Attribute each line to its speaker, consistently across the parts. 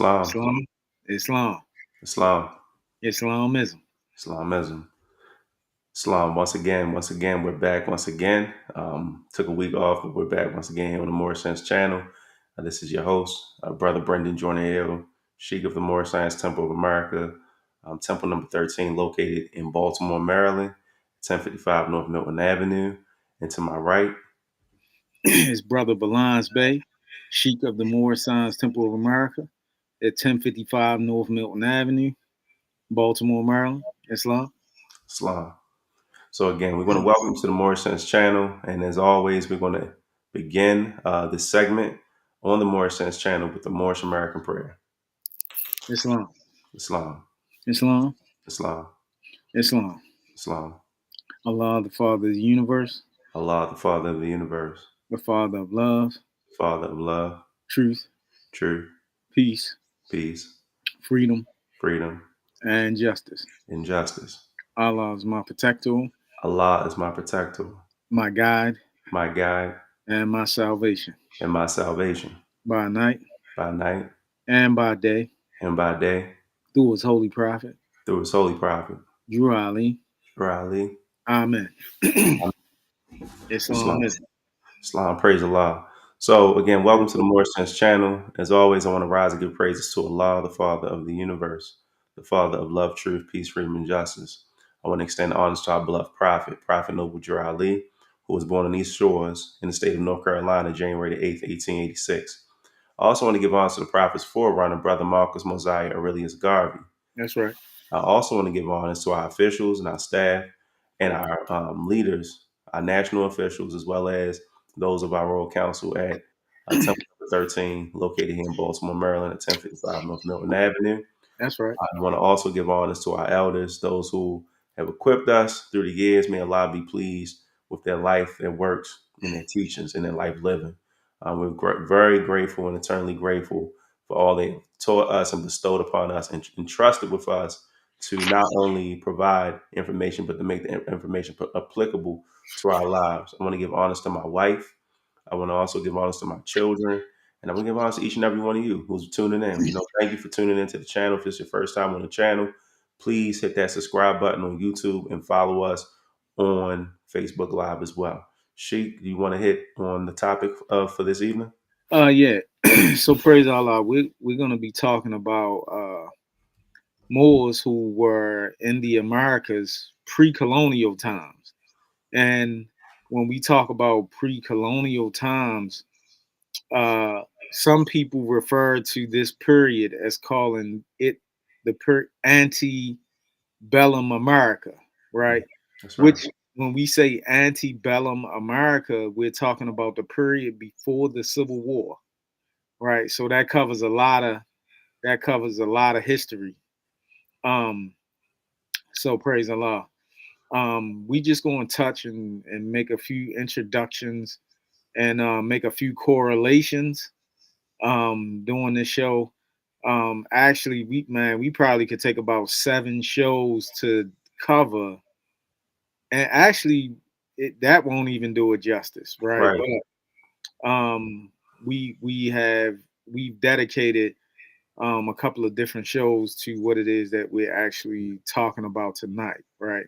Speaker 1: Islam.
Speaker 2: Islam, Islam,
Speaker 1: Islam.
Speaker 2: Islamism.
Speaker 1: Islamism. Islam. Once again, we're back once again. Took a week off, but we're back once again here on the Moorish Sense Channel. This is your host, Brother Brendan Jordan, Sheikh of the Moorish Science Temple of America, Temple number 13, located in Baltimore, Maryland, 1055 North Milton Avenue. And to my right,
Speaker 2: His brother Balans Bey, Sheik of the Moorish Science Temple of America at 1055 North Milton Avenue, Baltimore, Maryland. Islam.
Speaker 1: Islam. So again, we're going to welcome you to the Moorish Sense Channel, and as always, we're going to begin this segment on the Moorish Sense Channel with the Moorish American prayer.
Speaker 2: Islam.
Speaker 1: Islam,
Speaker 2: Islam.
Speaker 1: Islam,
Speaker 2: Islam.
Speaker 1: Islam.
Speaker 2: Allah, the Father of the universe,
Speaker 1: Allah, the Father of the universe,
Speaker 2: the Father of love,
Speaker 1: Father of love,
Speaker 2: truth,
Speaker 1: truth,
Speaker 2: peace,
Speaker 1: peace,
Speaker 2: freedom,
Speaker 1: freedom,
Speaker 2: and justice.
Speaker 1: and justice.
Speaker 2: Allah is my protector,
Speaker 1: Allah is my protector,
Speaker 2: my guide,
Speaker 1: my guide,
Speaker 2: and my salvation.
Speaker 1: and my salvation
Speaker 2: By night
Speaker 1: by night
Speaker 2: and by day,
Speaker 1: and by day
Speaker 2: through his holy prophet,
Speaker 1: through his holy prophet,
Speaker 2: Drew Ali.
Speaker 1: Ali.
Speaker 2: Amen. Islam
Speaker 1: Islam.
Speaker 2: is
Speaker 1: Islam, praise Allah. So again, welcome to the Moorish Sense Channel. As always, I want to rise and give praises to Allah, the Father of the universe, the Father of love, truth, peace, freedom, and justice. I want to extend honors to our beloved Prophet, Prophet Noble Drew Ali, who was born on these shores in the state of North Carolina, January the 8th, 1886. I also want to give honors to the Prophet's forerunner, Brother Marcus Mosiah Aurelius Garvey.
Speaker 2: That's right.
Speaker 1: I also want to give honors to our officials and our staff and our leaders, our national officials, as well as those of our Royal Council at Temple 13, located here in Baltimore, Maryland, at 1055 North Milton Avenue.
Speaker 2: That's right.
Speaker 1: I want to also give honors to our elders, those who have equipped us through the years. May Allah be pleased with their life, their works, and their teachings, and their life living. We're very grateful and eternally grateful for all they taught us and bestowed upon us and entrusted with us to not only provide information, but to make the information applicable to our lives. I want to give honors to my wife. I want to also give honors to my children. And I'm going to give honors to each and every one of you who's tuning in. Thank you for tuning into the channel. If it's your first time on the channel, please hit that subscribe button on YouTube and follow us on Facebook Live as well. Sheik, do you want to hit on the topic for this evening?
Speaker 2: Yeah. So praise Allah. We're gonna be talking about Moors who were in the Americas pre-colonial times. And when we talk about pre-colonial times, some people refer to this period as calling it the antebellum America, right?
Speaker 1: That's right.
Speaker 2: Which, when we say antebellum America, we're talking about the period before the Civil War, right? So that covers a lot of history. Um, so praise Allah. We just going to touch and make a few introductions and make a few correlations doing this show. Actually, we probably could take about 7 shows to cover, and actually, that won't even do it justice, right?
Speaker 1: Right.
Speaker 2: But we've dedicated a couple of different shows to what it is that we're actually talking about tonight, right?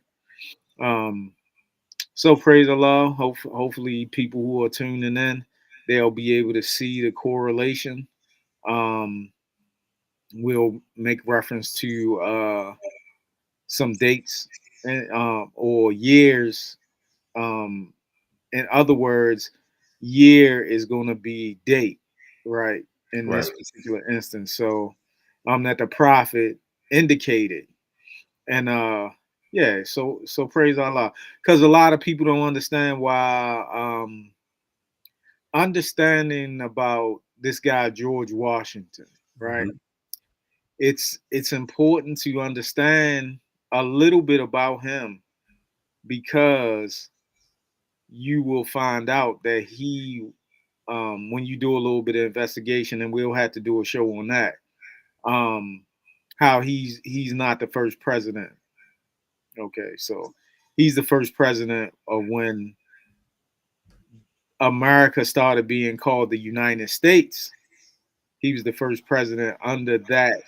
Speaker 2: Um, so praise Allah. Hopefully, people who are tuning in, they'll be able to see the correlation. Um, we'll make reference to some dates and or years. Um, in other words, year is going to be date, right? In
Speaker 1: Right.
Speaker 2: this particular instance, so that the prophet indicated, and yeah, so praise Allah, because a lot of people don't understand why. Understanding about this guy George Washington, right?
Speaker 1: Mhm.
Speaker 2: It's important to understand a little bit about him, because you will find out that he, when you do a little bit of investigation, and we'll have to do a show on that, um, how he's not the first president. Okay, so he's the first president of when America started being called the United States. He was the first president under that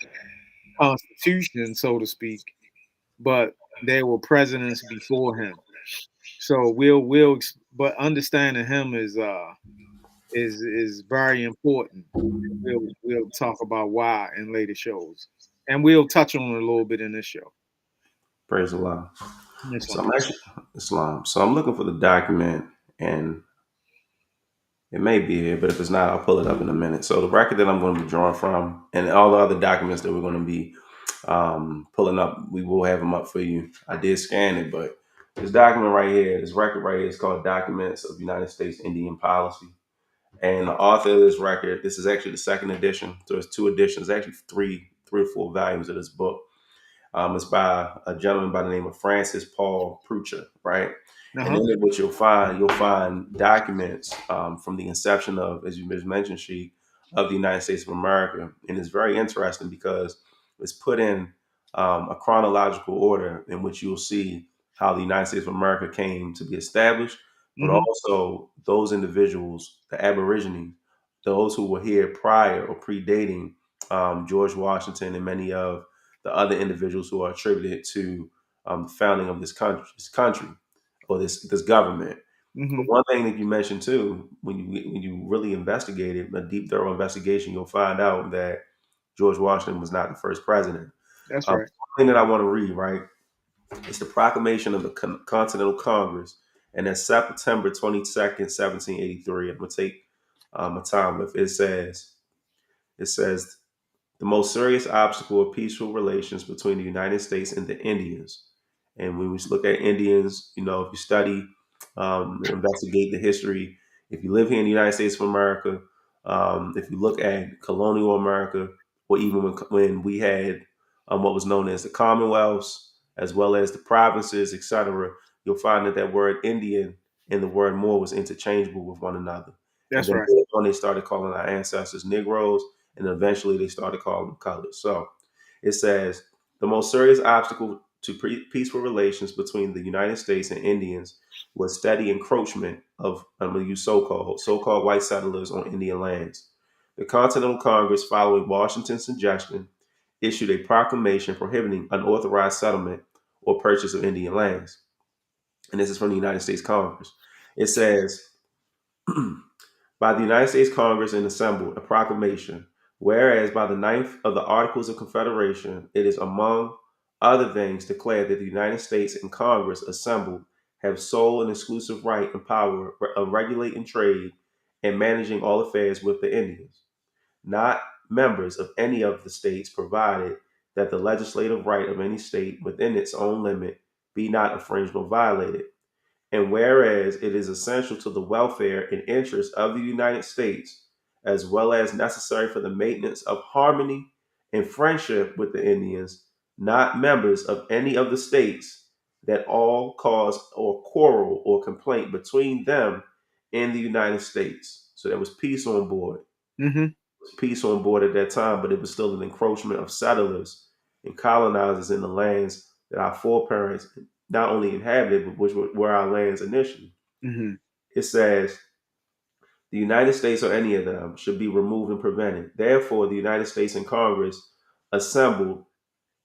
Speaker 2: constitution, so to speak. But there were presidents before him. So but understanding him is very important. We'll talk about why in later shows, and we'll touch on it a little bit in this show.
Speaker 1: Praise Allah. So
Speaker 2: Islam.
Speaker 1: I'm actually Islam. So I'm looking for the document, and it may be here, but if it's not, I'll pull it up in a minute. So the record that I'm going to be drawing from, and all the other documents that we're going to be pulling up, we will have them up for you. I did scan it, but this document right here, this record right here, is called Documents of United States Indian Policy. And the author of this record, this is actually the second edition. So there's two editions, actually three or four volumes of this book. It's by a gentleman by the name of Francis Paul Prucha, right? And
Speaker 2: Uh-huh.
Speaker 1: then what you'll find documents from the inception of, as you just mentioned, she, of the United States of America. And it's very interesting because it's put in a chronological order in which you'll see how the United States of America came to be established, but
Speaker 2: Mm-hmm.
Speaker 1: also those individuals, the Aborigines, those who were here prior or predating George Washington and many of the other individuals who are attributed to the founding of this country or this government.
Speaker 2: Mm-hmm.
Speaker 1: But one thing that you mentioned too, when you really investigate it, a deep, thorough investigation, you'll find out that George Washington was not the first president.
Speaker 2: That's
Speaker 1: One
Speaker 2: right.
Speaker 1: thing that I want to read, right, is the proclamation of the Continental Congress, and that's September 22nd, 1783. I'm gonna take my time with it. It says the most serious obstacle of peaceful relations between the United States and the Indians. And when we look at Indians, if you study, investigate the history, if you live here in the United States of America, if you look at colonial America, or even when we had what was known as the Commonwealths, as well as the provinces, etc., you'll find that that word Indian and the word Moor was interchangeable with one another. And
Speaker 2: That's
Speaker 1: then
Speaker 2: right.
Speaker 1: later on, they started calling our ancestors Negroes, and eventually they started calling them colored. So it says the most serious obstacle to peaceful relations between the United States and Indians was steady encroachment of, I'm going to use so-called white settlers on Indian lands. The Continental Congress, following Washington's suggestion, issued a proclamation prohibiting unauthorized settlement or purchase of Indian lands. And this is from the United States Congress. It says, by the United States Congress and assembled a proclamation, whereas by the ninth of the Articles of Confederation, it is among other things declared that the United States and Congress assembled have sole and exclusive right and power of regulating trade and managing all affairs with the Indians, not members of any of the states, provided that the legislative right of any state within its own limit be not infringed or violated. And whereas it is essential to the welfare and interests of the United States, as well as necessary for the maintenance of harmony and friendship with the Indians, not members of any of the states, that all cause or quarrel or complaint between them and the United States. So there was peace on board.
Speaker 2: Mm-hmm.
Speaker 1: There was peace on board at that time, but it was still an encroachment of settlers and colonizers in the lands that our foreparents not only inhabited, but which were our lands initially.
Speaker 2: Mm-hmm.
Speaker 1: It says the United States or any of them should be removed and prevented. Therefore, the United States and Congress assembled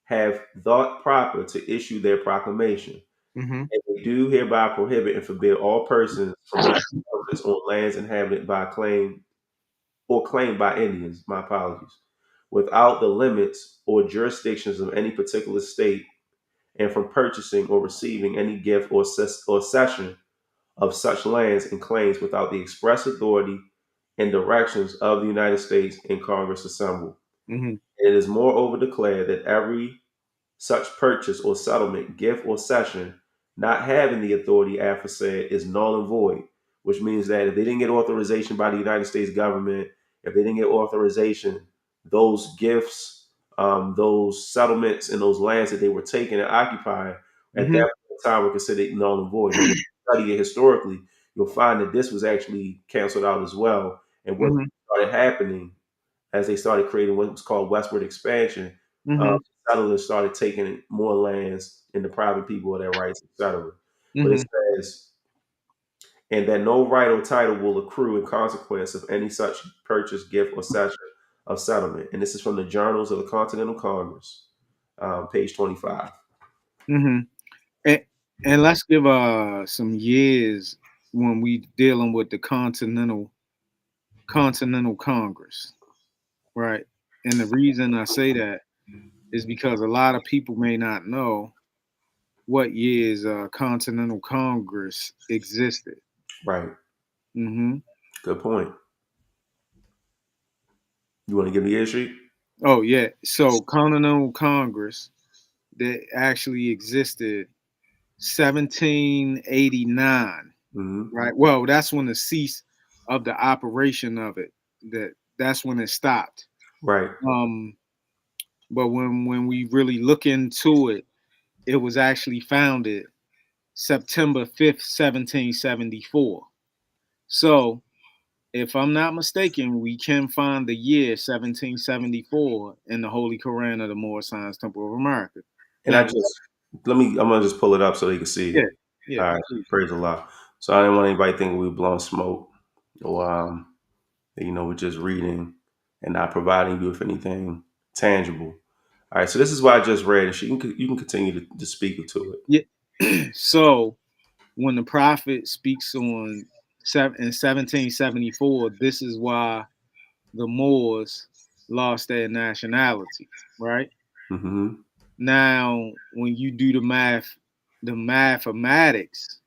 Speaker 1: have thought proper to issue their proclamation.
Speaker 2: Mm-hmm.
Speaker 1: And they do hereby prohibit and forbid all persons from making settlements on lands inhabited by claim or claimed by Indians, my apologies, without the limits or jurisdictions of any particular state, and from purchasing or receiving any gift or cession of such lands and claims without the express authority and directions of the United States and Congress assembled.
Speaker 2: Mm-hmm.
Speaker 1: It is moreover declared that every such purchase or settlement, gift or cession, not having the authority aforesaid is null and void, which means that if they didn't get authorization by the United States government, if they didn't get authorization, those gifts, those settlements, and those lands that they were taking and occupying at
Speaker 2: Mm-hmm.
Speaker 1: that time were considered null and void. Now, when you study it historically, you'll find that this was actually canceled out as well. And what
Speaker 2: Mm-hmm.
Speaker 1: started happening as they started creating what was called westward expansion,
Speaker 2: Mm-hmm.
Speaker 1: settlers started taking more lands and the private people of their rights, etc. But it
Speaker 2: Mm-hmm.
Speaker 1: says, and that no right or title will accrue in consequence of any such purchase, gift, or cession of settlement. And this is from the Journals of the Continental Congress, page 25.
Speaker 2: Hmm. And, and let's give some years when we dealing with the Continental Congress, right? And the reason I say that is because a lot of people may not know what years Continental Congress existed.
Speaker 1: Right.
Speaker 2: Hmm.
Speaker 1: Good point. You want to give me history?
Speaker 2: Oh yeah, so Continental Congress that actually existed 1789,
Speaker 1: Hmm.
Speaker 2: right? Well, that's when the cease of the operation of it. That's when it stopped.
Speaker 1: Right.
Speaker 2: Um, but when we really look into it, it was actually founded September 5th, 1774. So, if I'm not mistaken, we can find the year 1774 in the Holy Quran of the Moorish Science Temple of America.
Speaker 1: And I
Speaker 2: Now,
Speaker 1: just I'm gonna just pull it up so they can see
Speaker 2: yeah,
Speaker 1: it.
Speaker 2: yeah,
Speaker 1: All right,
Speaker 2: please.
Speaker 1: praise Allah. So I didn't want anybody thinking we were blowing smoke or we're just reading and not providing you with anything tangible. All right, so this is what I just read, and you can continue to speak to it.
Speaker 2: Yeah. So when the prophet speaks in 1774, this is why the Moors lost their nationality, right?
Speaker 1: Hmm.
Speaker 2: Now, when you do the mathematics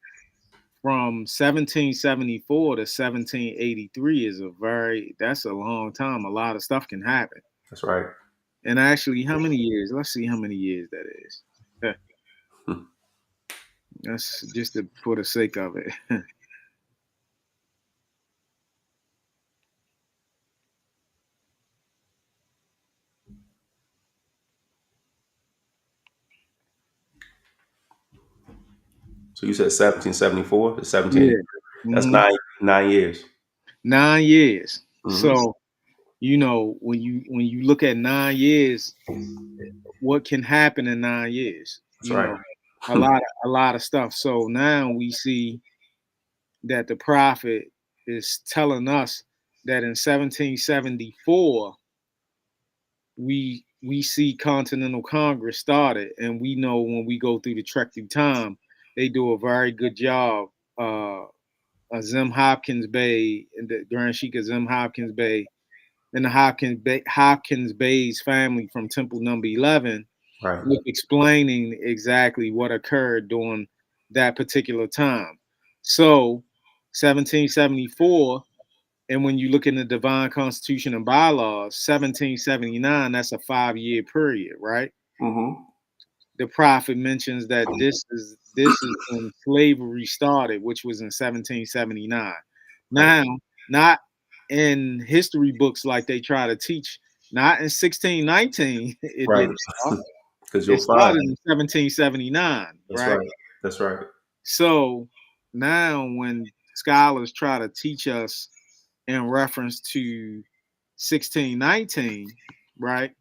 Speaker 2: from 1774 to 1783 is that's a long time. A lot of stuff can happen.
Speaker 1: That's right.
Speaker 2: And actually, how many years? Let's see how many years that is. That's just for the sake of it.
Speaker 1: So you said 1774 to 1780.
Speaker 2: Yeah.
Speaker 1: That's
Speaker 2: Hmm.
Speaker 1: 9 years.
Speaker 2: 9 years.
Speaker 1: Hmm.
Speaker 2: So, when you look at 9 years, what can happen in 9 years?
Speaker 1: That's right.
Speaker 2: A lot of stuff. So now we see that the prophet is telling us that in 1774 we see Continental Congress started, and we know when we go through the trek through time, they do a very good job. Zim Hopkins Bay and the Grand Sheik of Zim Hopkins Bay and the Hopkins Bay's family from Temple Number 11
Speaker 1: Right.
Speaker 2: with explaining exactly what occurred during that particular time. So, 1774, and when you look in the Divine Constitution and Bylaws, 1779, that's a 5-year period, right?
Speaker 1: Hmm.
Speaker 2: The prophet mentions that this is when slavery started, which was in 1779.
Speaker 1: Right.
Speaker 2: Now, not in history books like they try to teach, not in 1619 it
Speaker 1: Right.
Speaker 2: didn't start.
Speaker 1: Because
Speaker 2: It
Speaker 1: you'll find
Speaker 2: started in 1779,
Speaker 1: that's
Speaker 2: right?
Speaker 1: right. That's right.
Speaker 2: So now when scholars try to teach us in reference to 1619, right?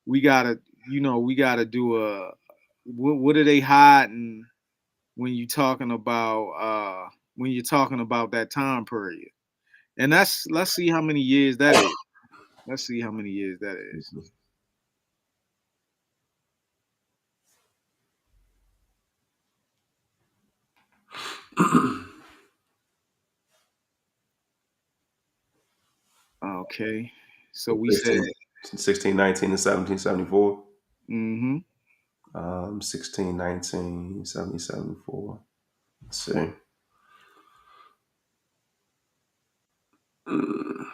Speaker 2: We gotta do what are they hiding when you talking about when you're talking about that time period? And let's see how many years that is. Let's see how many years that is. Okay. So we said
Speaker 1: 1619 to 1774.
Speaker 2: mm-hmm.
Speaker 1: 1619, 1774. Let's see. Mm,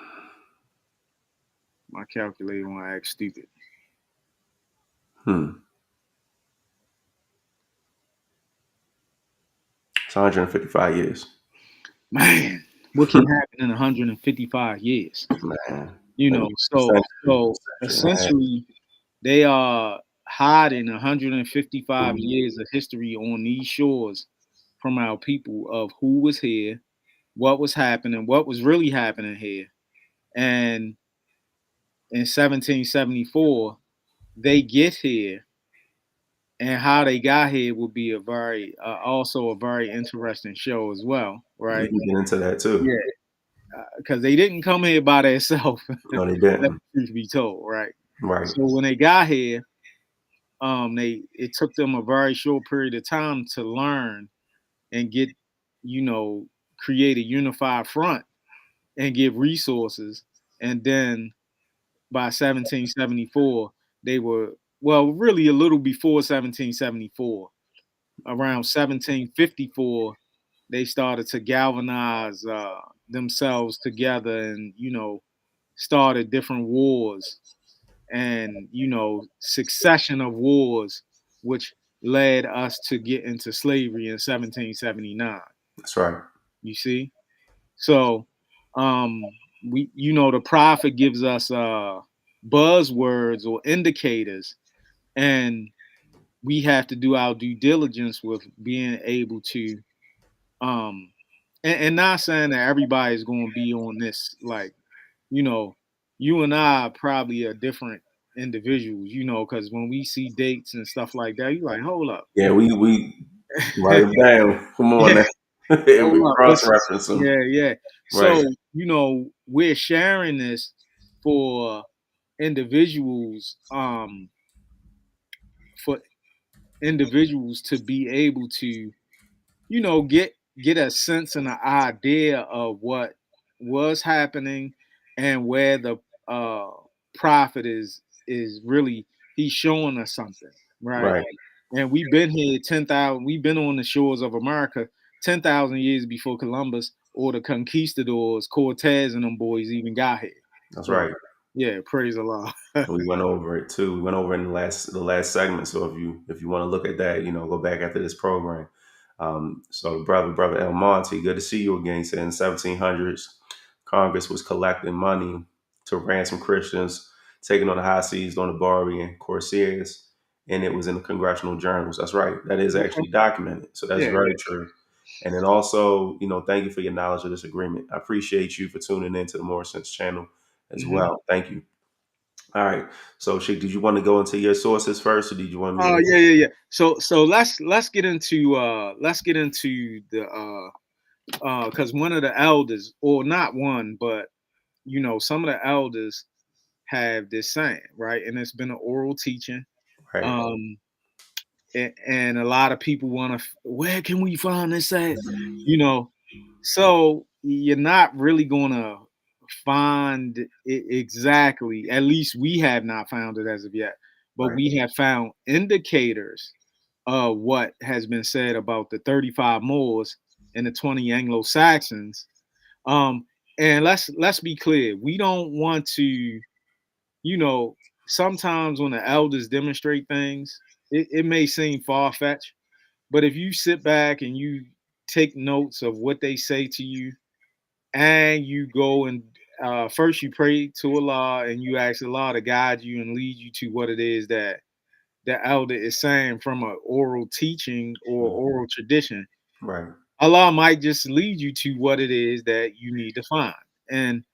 Speaker 2: My calculator won't act stupid.
Speaker 1: hmm. It's 155 years.
Speaker 2: Man, what can happen in 155 years?
Speaker 1: Man.
Speaker 2: You
Speaker 1: Like
Speaker 2: know,
Speaker 1: a
Speaker 2: so
Speaker 1: century,
Speaker 2: so
Speaker 1: a century and a half.
Speaker 2: essentially they are hiding 155 years of history on these shores from our people of who was here, what was happening, what was really happening here. And in 1774, they get here, and how they got here will be also a very interesting show as well,
Speaker 1: We
Speaker 2: right?
Speaker 1: can get into that
Speaker 2: Yeah.
Speaker 1: too.
Speaker 2: because they didn't come here by themselves.
Speaker 1: No, they
Speaker 2: Let
Speaker 1: didn't.
Speaker 2: the truth be told, right?
Speaker 1: Right.
Speaker 2: So when they got here, they it took them a very short period of time to learn and get, you know, create a unified front and give resources, and then by 1774 they were, well, really a little before 1774, around 1754 they started to galvanize themselves together, and started different wars, and succession of wars, which led us to get into slavery in 1779.
Speaker 1: That's right.
Speaker 2: You see, so we, the prophet gives us buzzwords or indicators, and we have to do our due diligence with being able to um and not saying that everybody's going to be on this, like, you know you and I probably are different individuals, because when we see dates and stuff like that, you're like, hold up.
Speaker 1: Yeah, we write them down. Come on
Speaker 2: Yeah,
Speaker 1: now. And
Speaker 2: hold
Speaker 1: we
Speaker 2: up.
Speaker 1: cross reference them.
Speaker 2: Yeah, yeah.
Speaker 1: Right.
Speaker 2: So, we're sharing this for individuals, for individuals to be able to, get a sense and an idea of what was happening, and where the uh prophet is really, he's showing us something, right?
Speaker 1: Right.
Speaker 2: And we've been here 10,000, we've been on the shores of America 10,000 years before Columbus or the conquistadors, Cortez and them boys even got here.
Speaker 1: That's
Speaker 2: So
Speaker 1: right.
Speaker 2: yeah, praise Allah.
Speaker 1: And we went over it too. We went over it in the last segment. So if you want to look at that, go back after this program. So brother El Monte, good to see you again. He said in the 1700s, Congress was collecting money to ransom Christians, taking on the high seas on the Barbary and Corsairs, and it was in the congressional journals. That's right. That is
Speaker 2: Okay.
Speaker 1: actually documented. So that's
Speaker 2: Yeah,
Speaker 1: very
Speaker 2: yeah.
Speaker 1: true. And then also, thank you for your knowledge of this agreement. I appreciate you for tuning in to the Moorish Sense channel as
Speaker 2: Hmm.
Speaker 1: well. Thank you. All right. So, Sheik, did you want to go into your sources first, or did you want me to?
Speaker 2: Yeah, yeah, yeah. So let's get into the because one of the elders, or not one, but some of the elders have this saying, right? And it's been an oral teaching.
Speaker 1: Right.
Speaker 2: Um, and a lot of people want to, where can we find this at? You know, so you're not really going to find it exactly. At least we have not found it as of yet, but
Speaker 1: Right.
Speaker 2: we have found indicators of what has been said about the 35 Moors and the 20 Anglo Saxons. Um, and let's be clear, we don't want to, you know, sometimes when the elders demonstrate things, it may seem far fetched, but if you sit back and you take notes of what they say to you, and you go and first you pray to Allah and you ask Allah to guide you and lead you to what it is that the elder is saying from an oral teaching or
Speaker 1: Mhm.
Speaker 2: oral tradition,
Speaker 1: Right.
Speaker 2: Allah might just lead you to what it is that you need to find. And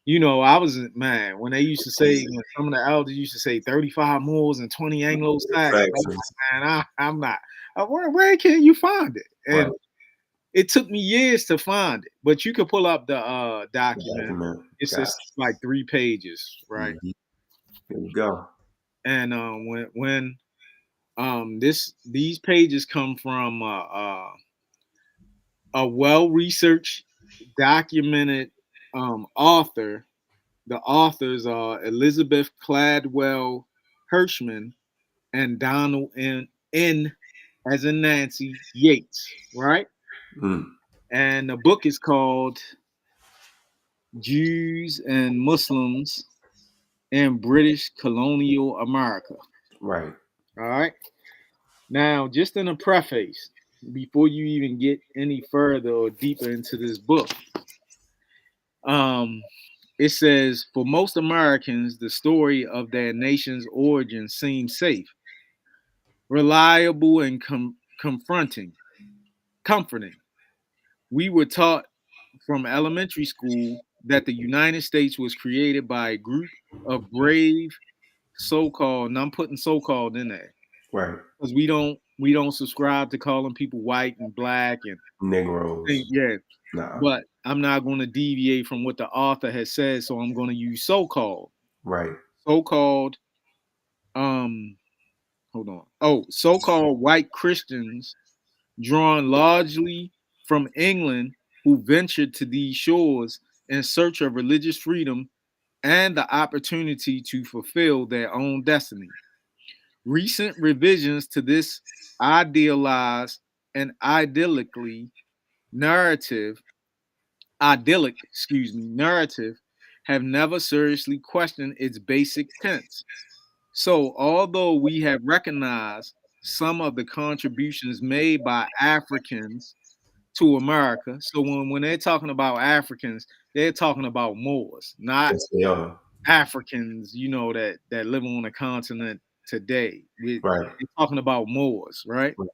Speaker 2: I was, man, when they used to say, when some of the elders used to say 35 Moors and 20 Anglo Saxons,
Speaker 1: Saxons.
Speaker 2: man, I'm not. Where can you find it?
Speaker 1: Right.
Speaker 2: And it took me years to find it, but you could pull up the
Speaker 1: The
Speaker 2: document.
Speaker 1: document.
Speaker 2: It's
Speaker 1: Got
Speaker 2: just like 3 pages,
Speaker 1: it.
Speaker 2: right?
Speaker 1: Here we go.
Speaker 2: And when these pages come from a well researched, documented author. The authors are Elizabeth Cladwell Hirschman and Donald N as in Nancy Yates, right?
Speaker 1: Mm.
Speaker 2: And the book is called Jews and Muslims in British Colonial America.
Speaker 1: Right.
Speaker 2: All right. Now, just in a preface, before you even get any further or deeper into this book, um, it says for most Americans, the story of their nation's origin seems safe, reliable, and comforting. We were taught from elementary school that the United States was created by a group of brave so-called, and I'm putting so-called in there
Speaker 1: Right.
Speaker 2: because we don't subscribe to calling people white and black and
Speaker 1: Negroes.
Speaker 2: yeah.
Speaker 1: Nah.
Speaker 2: but I'm not going to deviate from what the author has said, so I'm going to use so-called.
Speaker 1: Right.
Speaker 2: So-called um hold on. Oh, so-called white Christians drawn largely from England who ventured to these shores in search of religious freedom and the opportunity to fulfill their own destiny. Recent revisions to this idealized and narrative, narrative have never seriously questioned its basic tenets. So, although we have recognized some of the contributions made by Africans to America, so when they're talking about Africans, they're talking about Moors, not
Speaker 1: Yes, they are.
Speaker 2: Africans, that live on the continent today. We're
Speaker 1: Right.
Speaker 2: talking about Moors, right?
Speaker 1: Right.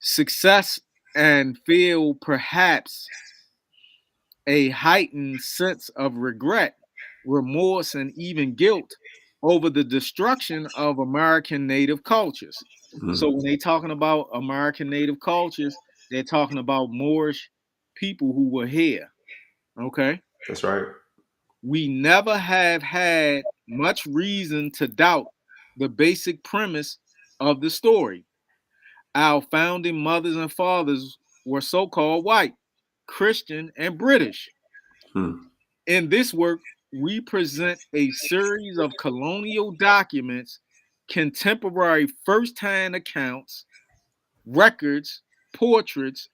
Speaker 2: Success and feel perhaps a heightened sense of regret, remorse, and even guilt over the destruction of American native cultures. So
Speaker 1: Mm.
Speaker 2: when they talking about American native cultures, they're talking about Moorish people who were here. Okay.
Speaker 1: That's right.
Speaker 2: We never have had much reason to doubt the basic premise of the story. Our founding mothers and fathers were so called white, Christian, and British.
Speaker 1: Mm.
Speaker 2: In this work, we present a series of colonial documents, contemporary first hand accounts, records, portraits,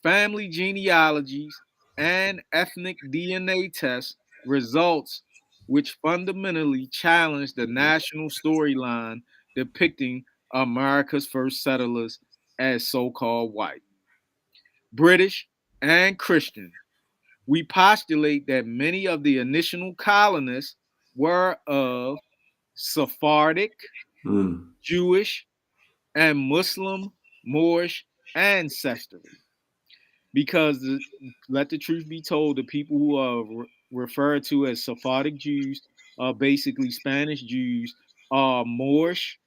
Speaker 2: family genealogies, and ethnic DNA tests results which fundamentally challenge the national storyline depicting America's first settlers as so called white, British, and Christian. We postulate that many of the initial colonists were of Sephardic,
Speaker 1: Mm.
Speaker 2: Jewish, and Muslim Moorish ancestry. Because let the truth be told, the people who are referred to as Sephardic Jews are basically Spanish Jews, are Moorish,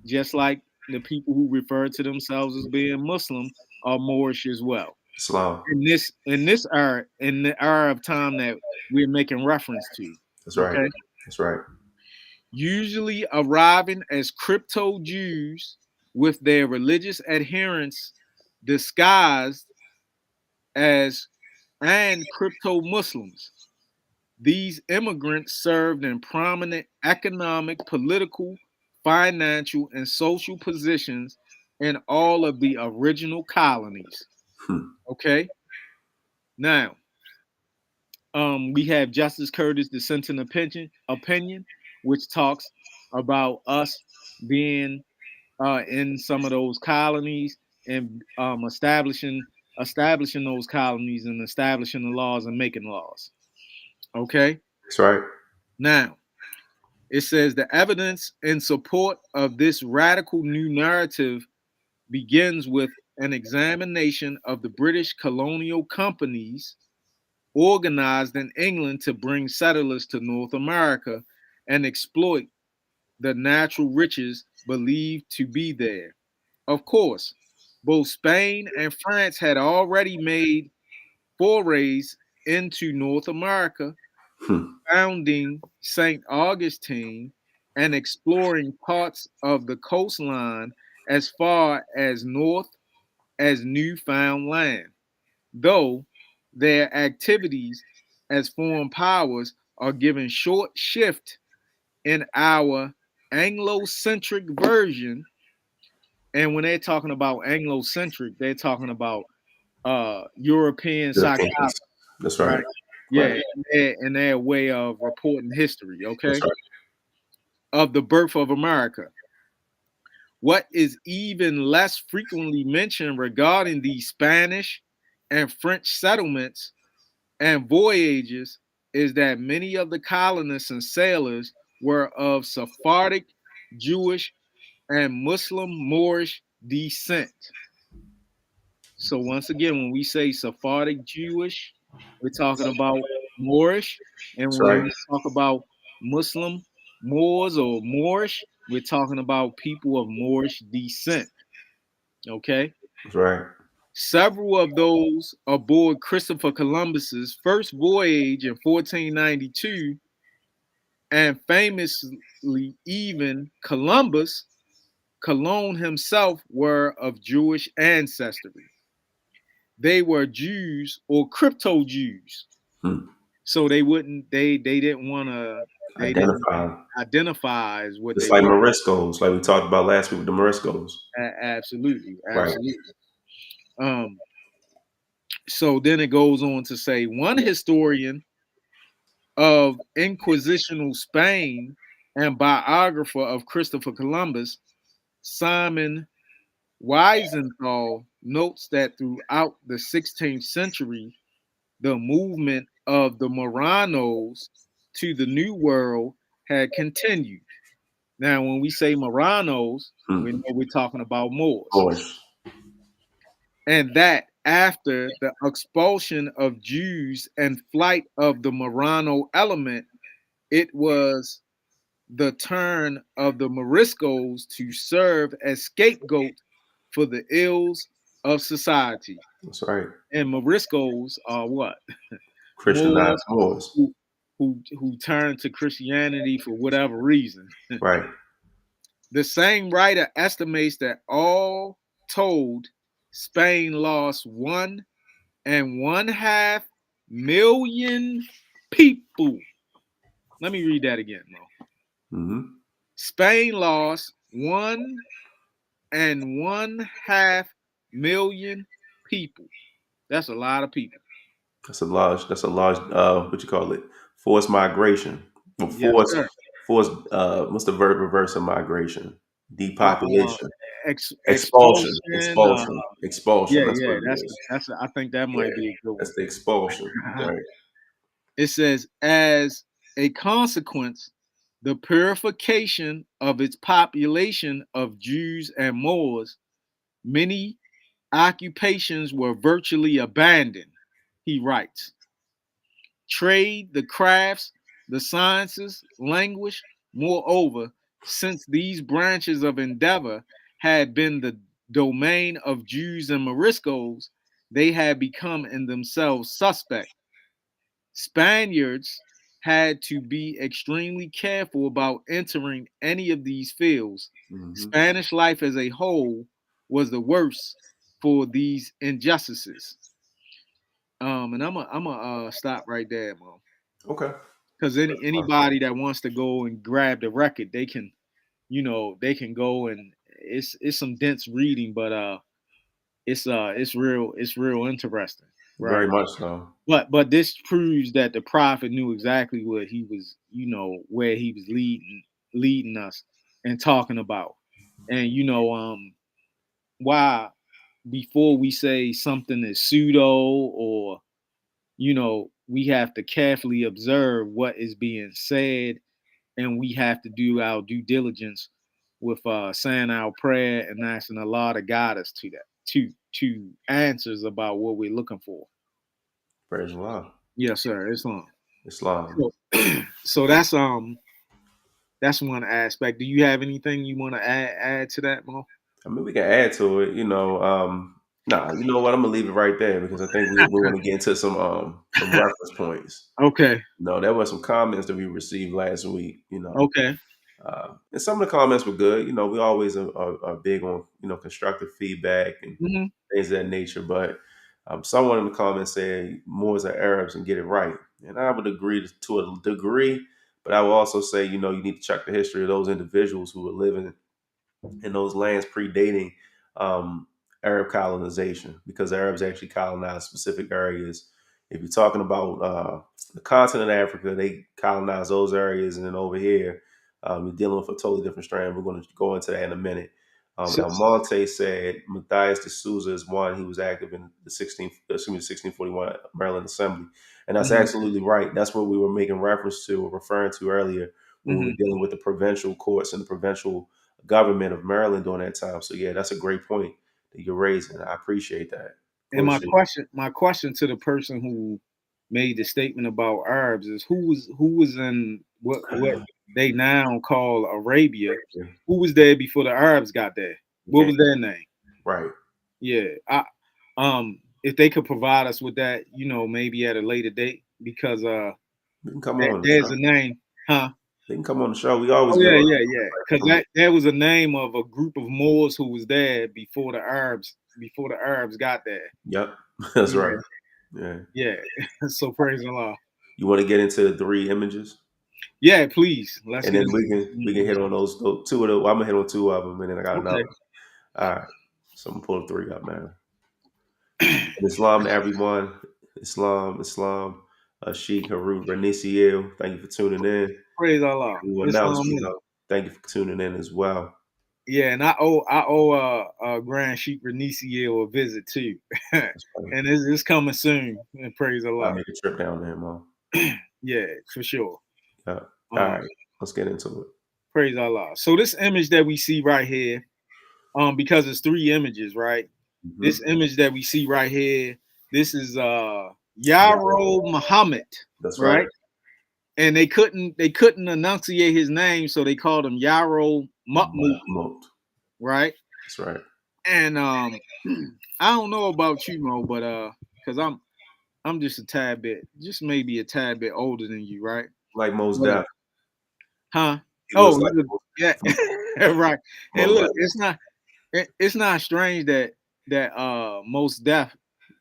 Speaker 2: just like the people who refer to themselves as being Muslim are Moorish as well.
Speaker 1: Islam.
Speaker 2: In this era, in the era of time that we're making reference to.
Speaker 1: That's right.
Speaker 2: Okay.
Speaker 1: That's right.
Speaker 2: Usually arriving as crypto Jews with their religious adherents disguised as and crypto Muslims. These immigrants served in prominent economic, political, financial, and social positions in all of the original colonies.
Speaker 1: Hmm.
Speaker 2: Okay. Now, we have Justice Curtis' dissenting opinion, which talks about us being in some of those colonies and establishing those colonies and establishing the laws and making laws. Okay.
Speaker 1: That's right.
Speaker 2: Now, it says the evidence in support of this radical new narrative begins with an examination of the British colonial companies organized in England to bring settlers to North America and exploit the natural riches believed to be there. Of course, both Spain and France had already made forays into North America,
Speaker 1: Hmm.
Speaker 2: founding St. Augustine and exploring parts of the coastline as far as north as Newfoundland, though their activities as foreign powers are given short shift in our Anglo-centric version. And when they're talking about Anglo-centric, they're talking about European psychology,
Speaker 1: Europeans. That's right.
Speaker 2: right? Yeah,
Speaker 1: Right.
Speaker 2: and their way of reporting history,
Speaker 1: That's
Speaker 2: okay,
Speaker 1: right.
Speaker 2: of the birth of America. What is even less frequently mentioned regarding the Spanish and French settlements and voyages is that many of the colonists and sailors were of Sephardic, Jewish, and Muslim Moorish descent. So once again, when we say Sephardic Jewish, we're talking about Moorish, and
Speaker 1: That's
Speaker 2: when
Speaker 1: right.
Speaker 2: we talk about Muslim Moors or Moorish, we're talking about people of Moorish descent. Okay.
Speaker 1: That's right.
Speaker 2: Several of those aboard Christopher Columbus's first voyage in 1492, and famously even Cologne himself, were of Jewish ancestry. They were Jews or crypto Jews.
Speaker 1: Hmm.
Speaker 2: So they didn't want to they didn't
Speaker 1: Identify.
Speaker 2: identify as what
Speaker 1: Just
Speaker 2: they
Speaker 1: like
Speaker 2: were.
Speaker 1: Moriscos, like we talked about last week with the Moriscos.
Speaker 2: Absolutely,
Speaker 1: Right.
Speaker 2: absolutely. Um, so then it goes on to say one historian of Inquisitional Spain and biographer of Christopher Columbus, Simon Wiesenthal, notes that throughout the 16th century, the movement of the Moranos to the New World had continued. Now, when we say Moranos, we
Speaker 1: Hmm.
Speaker 2: know we're talking about Moors.
Speaker 1: Moorish.
Speaker 2: And that after the expulsion of Jews and flight of the Morano element, it was the turn of the Moriscos to serve as scapegoat for the ills of society.
Speaker 1: That's right.
Speaker 2: And Moriscos are what?
Speaker 1: Christianized
Speaker 2: Moors
Speaker 1: Moors.
Speaker 2: who turned to Christianity for whatever reason.
Speaker 1: Right.
Speaker 2: The same writer estimates that all told, Spain lost 1.5 million people. Let me read that again, Mo.
Speaker 1: Hmm.
Speaker 2: Spain lost 1.5 million people. That's a lot of people.
Speaker 1: That's a large what you call it? Forced migration. Well,
Speaker 2: Yes, sir.
Speaker 1: forced what's the verb reverse of migration?
Speaker 2: Uh, uh,
Speaker 1: Depopulation. Expulsion.
Speaker 2: Expulsion.
Speaker 1: Expulsion. Expulsion.
Speaker 2: Yeah,
Speaker 1: That's
Speaker 2: yeah.
Speaker 1: what it is.
Speaker 2: I think that
Speaker 1: Yeah.
Speaker 2: might be a good
Speaker 1: That's the expulsion.
Speaker 2: one.
Speaker 1: Right.
Speaker 2: It says, as a consequence, the purification of its population of Jews and Moors, many occupations were virtually abandoned. He writes, trade, the crafts, the sciences, language. Moreover, since these branches of endeavor had been the domain of Jews and Moriscos, they had become in themselves suspect. Spaniards had to be extremely careful about entering any of these fields.
Speaker 1: Hmm.
Speaker 2: Spanish life as a whole was the worst for these injustices. And I'm gonna stop right there, Mo.
Speaker 1: Okay.
Speaker 2: Because anybody that wants to go and grab the record, they can, they can go, and it's some dense reading, but it's real interesting,
Speaker 1: Very
Speaker 2: right?
Speaker 1: much so.
Speaker 2: But this proves that the prophet knew exactly what he was, where he was leading us and talking about. And why before we say something is pseudo, or we have to carefully observe what is being said, and we have to do our due diligence with saying our prayer and asking Allah to guide us to that, to answers about what we're looking for.
Speaker 1: Praise Allah.
Speaker 2: Yes, sir. Islam.
Speaker 1: Islam.
Speaker 2: So, so that's one aspect. Do you have anything you want to add to that, Mo?
Speaker 1: I mean, we can add to it. Nah, you know what? I'm gonna leave it right there because I think we want to get into some reference points.
Speaker 2: Okay.
Speaker 1: No, there were some comments that we received last week.
Speaker 2: Okay.
Speaker 1: And some of the comments were good. We always are big on constructive feedback and
Speaker 2: Hmm.
Speaker 1: things of that nature. But someone in the comments said Moors are Arabs and get it right, and I would agree to a degree. But I will also say, you need to check the history of those individuals who were living in those lands predating um, Arab colonization, because Arabs actually colonized specific areas. If you're talking about the continent of Africa, they colonized those areas, and then over here, you're dealing with a totally different strand. We're going to go into that in a minute.
Speaker 2: So,
Speaker 1: El Monte said Matthias de Souza is one. He was active in the 1641 Maryland Assembly, and that's
Speaker 2: mhm,
Speaker 1: absolutely right. That's what we were making reference to or referring to earlier when we were
Speaker 2: mhm.
Speaker 1: dealing with the provincial courts and the provincial government of Maryland during that time. So yeah, that's a great point that you're raising. I appreciate that
Speaker 2: And
Speaker 1: for sure.
Speaker 2: my question to the person who made the statement about Arabs is who was in what they now call Arabia.
Speaker 1: Yeah,
Speaker 2: Who was there before the Arabs got there?
Speaker 1: you
Speaker 2: What
Speaker 1: can't.
Speaker 2: was their name?
Speaker 1: Right.
Speaker 2: Yeah. If they could provide us with that, maybe at a later date, because
Speaker 1: They can come on the
Speaker 2: there's
Speaker 1: show.
Speaker 2: a name, huh?
Speaker 1: They can come on the show. We always
Speaker 2: Oh
Speaker 1: give
Speaker 2: yeah,
Speaker 1: our
Speaker 2: yeah, yeah. Because
Speaker 1: information.
Speaker 2: that was a name of a group of Moors who was there before the Arabs got there.
Speaker 1: Yep, that's
Speaker 2: Yeah,
Speaker 1: right. Yeah.
Speaker 2: yeah. So praise the Lord.
Speaker 1: You want to get into the three images,
Speaker 2: Yeah, please. Let's
Speaker 1: and
Speaker 2: get
Speaker 1: then
Speaker 2: into
Speaker 1: we can hit on those two of the. Well, I'm gonna hit on two of them, and then I got another.
Speaker 2: okay.
Speaker 1: All right. So I'm gonna pull the three up, man. And Islam to everyone. Islam. Sheikh Harut Reniciel. Thank you for tuning in.
Speaker 2: Praise Allah.
Speaker 1: Everyone else,
Speaker 2: Islam.
Speaker 1: thank you for tuning in as well.
Speaker 2: Yeah, and I owe Grand Sheik Reniciel a visit too, and
Speaker 1: That's funny.
Speaker 2: it's coming soon. And praise
Speaker 1: I'll
Speaker 2: Allah.
Speaker 1: make a trip down there, man.
Speaker 2: Yeah, for sure.
Speaker 1: Yeah. All
Speaker 2: Um,
Speaker 1: right. Let's get into it.
Speaker 2: praise Allah. So this image that we see right here, because it's three images, right? This
Speaker 1: Hmm.
Speaker 2: image that we see right here, this is
Speaker 1: Yeah,
Speaker 2: Yaro Muhammad,
Speaker 1: that's right.
Speaker 2: right? And they couldn't enunciate his name, so they called him Yaro Mutmut,
Speaker 1: Mahmoud.
Speaker 2: right?
Speaker 1: That's right.
Speaker 2: And I don't know about you, Mo, but because I'm just a tad bit, just maybe a tad bit older than you, right?
Speaker 1: Like most
Speaker 2: But
Speaker 1: deaf.
Speaker 2: huh?
Speaker 1: He looks
Speaker 2: Oh,
Speaker 1: like
Speaker 2: yeah, right. And
Speaker 1: most
Speaker 2: look,
Speaker 1: deaf.
Speaker 2: it's not strange that most deaf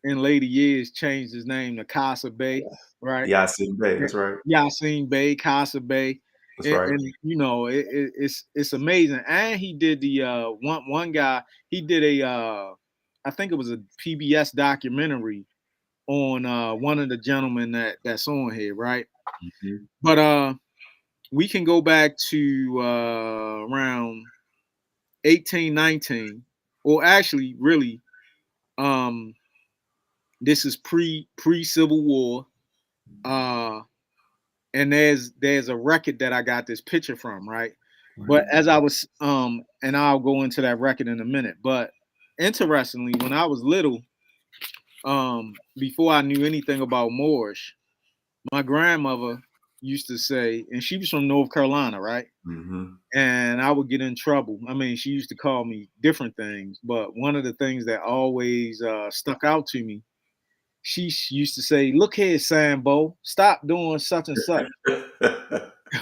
Speaker 2: in later years changed his name to Casa Bay, right?
Speaker 1: Yasin Bey. That's right.
Speaker 2: Yasin Bey, Casa Bay,
Speaker 1: That's
Speaker 2: and,
Speaker 1: right.
Speaker 2: and it's amazing. And he did the one guy. He did I think it was a PBS documentary on one of the gentlemen that's on here, right?
Speaker 1: Hmm.
Speaker 2: But we can go back to around 1819, or actually, really, um, this is pre Civil War. Uh, and there's a record that I got this picture from, right?
Speaker 1: Right.
Speaker 2: But as I was and I'll go into that record in a minute. But interestingly, when I was little, before I knew anything about Moorish, my grandmother used to say, and she was from North Carolina, right?
Speaker 1: Hmm.
Speaker 2: And I would get in trouble. I mean, she used to call me different things, but one of the things that always stuck out to me, she used to say, "Look here, Sambo, stop doing such and such."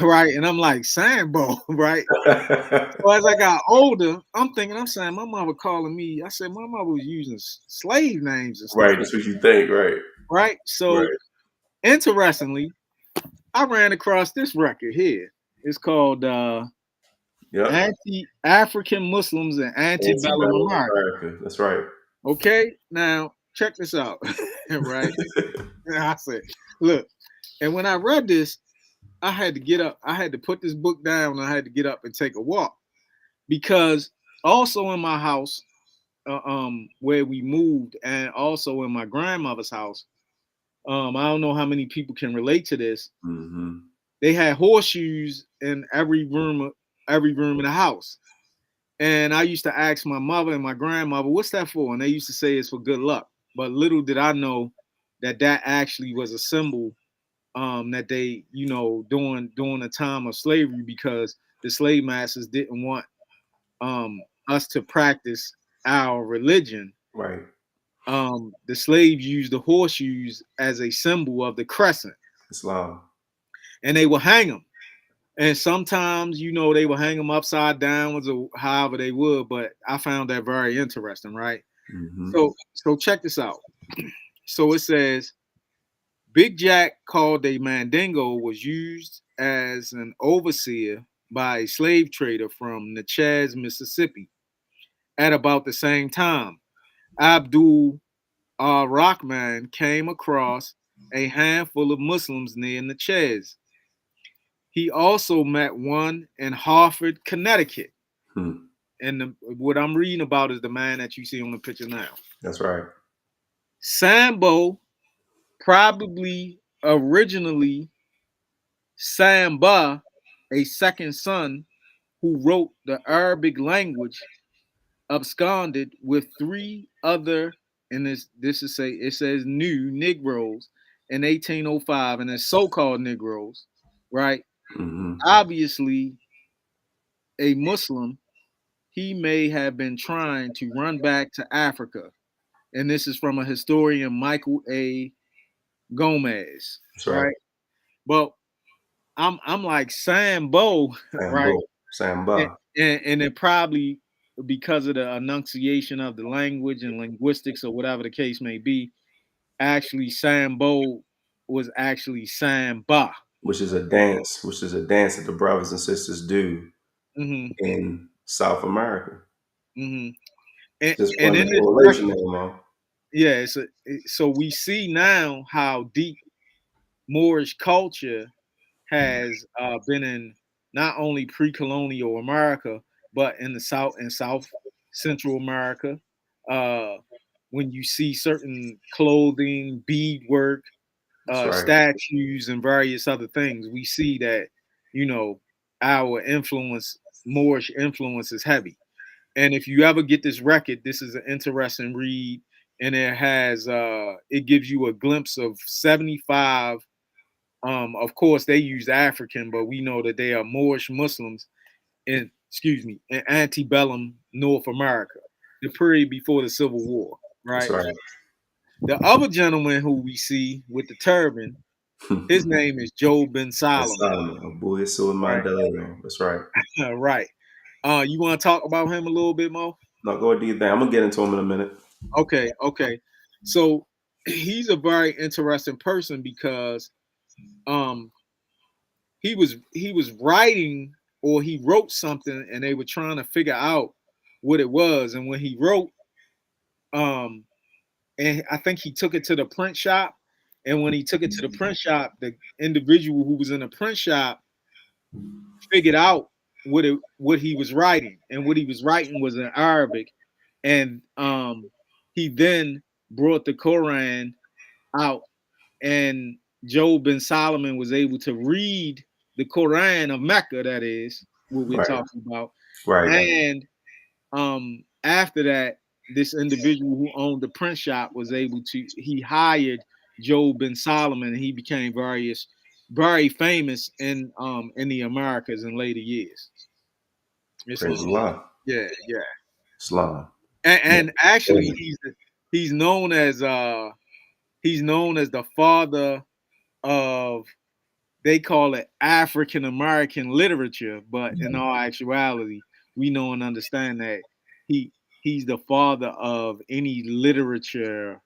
Speaker 2: Right? And I'm like, Sambo, right? So as I got older, I'm saying, my mother calling me. I said, my mother was using slave names and stuff
Speaker 1: Right.
Speaker 2: like
Speaker 1: That's what you think. Right.
Speaker 2: that, right? So
Speaker 1: Right.
Speaker 2: interestingly, I ran across this record here. It's called
Speaker 1: Yep.
Speaker 2: Anti-African Muslims and Antebellum
Speaker 1: Antebellum
Speaker 2: America.
Speaker 1: America. That's right.
Speaker 2: Okay, now check this out, right? I said, look, and when I read this, I had to get up. I had to put this book down. I had to get up and take a walk because also in my house, where we moved, and also in my grandmother's house, I don't know how many people can relate to this.
Speaker 1: Hmm.
Speaker 2: They had horseshoes in every room in the house. And I used to ask my mother and my grandmother, "What's that for?" And they used to say it's for good luck. But little did I know that actually was a symbol that they, during the time of slavery, because the slave masters didn't want us to practice our religion.
Speaker 1: Right.
Speaker 2: The slaves used the horseshoes as a symbol of the crescent,
Speaker 1: Islam.
Speaker 2: and they would hang them. And sometimes, they would hang them upside down, or however they would. But I found that very interesting, right?
Speaker 1: Hmm.
Speaker 2: So check this out. So it says Big Jack called a Mandingo was used as an overseer by a slave trader from Natchez, Mississippi. At about the same time, Abdul Rahman came across a handful of Muslims near Natchez. He also met one in Hartford, Connecticut.
Speaker 1: Hmm.
Speaker 2: And what I'm reading about is the man that you see on the picture now.
Speaker 1: That's right.
Speaker 2: Sambo, probably originally Samba, a second son who wrote the Arabic language, absconded with three other, and this is say it says new Negroes in 1805, and it's so-called Negroes, right?
Speaker 1: Hmm.
Speaker 2: Obviously, a Muslim, he may have been trying to run back to Africa and this is from a historian, Michael A. Gomez,
Speaker 1: That's right.
Speaker 2: right? But I'm like Sambo, right?
Speaker 1: Sambo.
Speaker 2: And,
Speaker 1: Samba,
Speaker 2: and it probably because of the enunciation of the language and linguistics or whatever the case may be, actually Sambo was actually Samba.
Speaker 1: which is a dance, which is a dance that the brothers and sisters do
Speaker 2: Hmm.
Speaker 1: in South America.
Speaker 2: Hmm.
Speaker 1: Just
Speaker 2: And
Speaker 1: run
Speaker 2: in
Speaker 1: the
Speaker 2: this
Speaker 1: correlation
Speaker 2: record,
Speaker 1: there, man.
Speaker 2: yeah, so we see now how deep Moorish culture has been in not only pre-colonial America, but in the South and South Central America. Uh, when you see certain clothing, beadwork,
Speaker 1: That's right.
Speaker 2: statues, and various other things, we see that you know our influence, Moorish influence, is heavy. And if you ever get this record, this is an interesting read, and it gives you a glimpse of 75. Of course, they use African, but we know that they are Moorish Muslims in, excuse me, in antebellum North America, the period before the Civil War,
Speaker 1: That's
Speaker 2: right?
Speaker 1: right.
Speaker 2: The other gentleman who we see with the turban, his name is Joe Ben
Speaker 1: That's
Speaker 2: Solomon,
Speaker 1: Boy, so
Speaker 2: right?
Speaker 1: Mandela. That's right.
Speaker 2: Right. You want to talk about him a little bit more?
Speaker 1: No, go do your thing. I'm gonna get into him in a minute.
Speaker 2: Okay, okay. So he's a very interesting person because um he was writing, or he wrote something and they were trying to figure out what it was. And when he wrote, um and I think he took it to the print shop, and when he took it to the print shop, the individual who was in the print shop figured out what he was writing, and what he was writing was in Arabic. And he then brought the Quran out, and Job Ben Solomon was able to read the Quran of Mecca, that is what we're
Speaker 1: Right.
Speaker 2: talking about.
Speaker 1: Right.
Speaker 2: And after that, this individual who owned the print shop was able to, he hired Job Ben Solomon, and he became very famous in the Americas in later years.
Speaker 1: Praise
Speaker 2: Islam.
Speaker 1: Allah.
Speaker 2: Yeah, yeah.
Speaker 1: Islam. Yeah.
Speaker 2: And actually he's known as he's known as the father of, they call it African American literature, but in all actuality, we know and understand that he he's the father of any literature,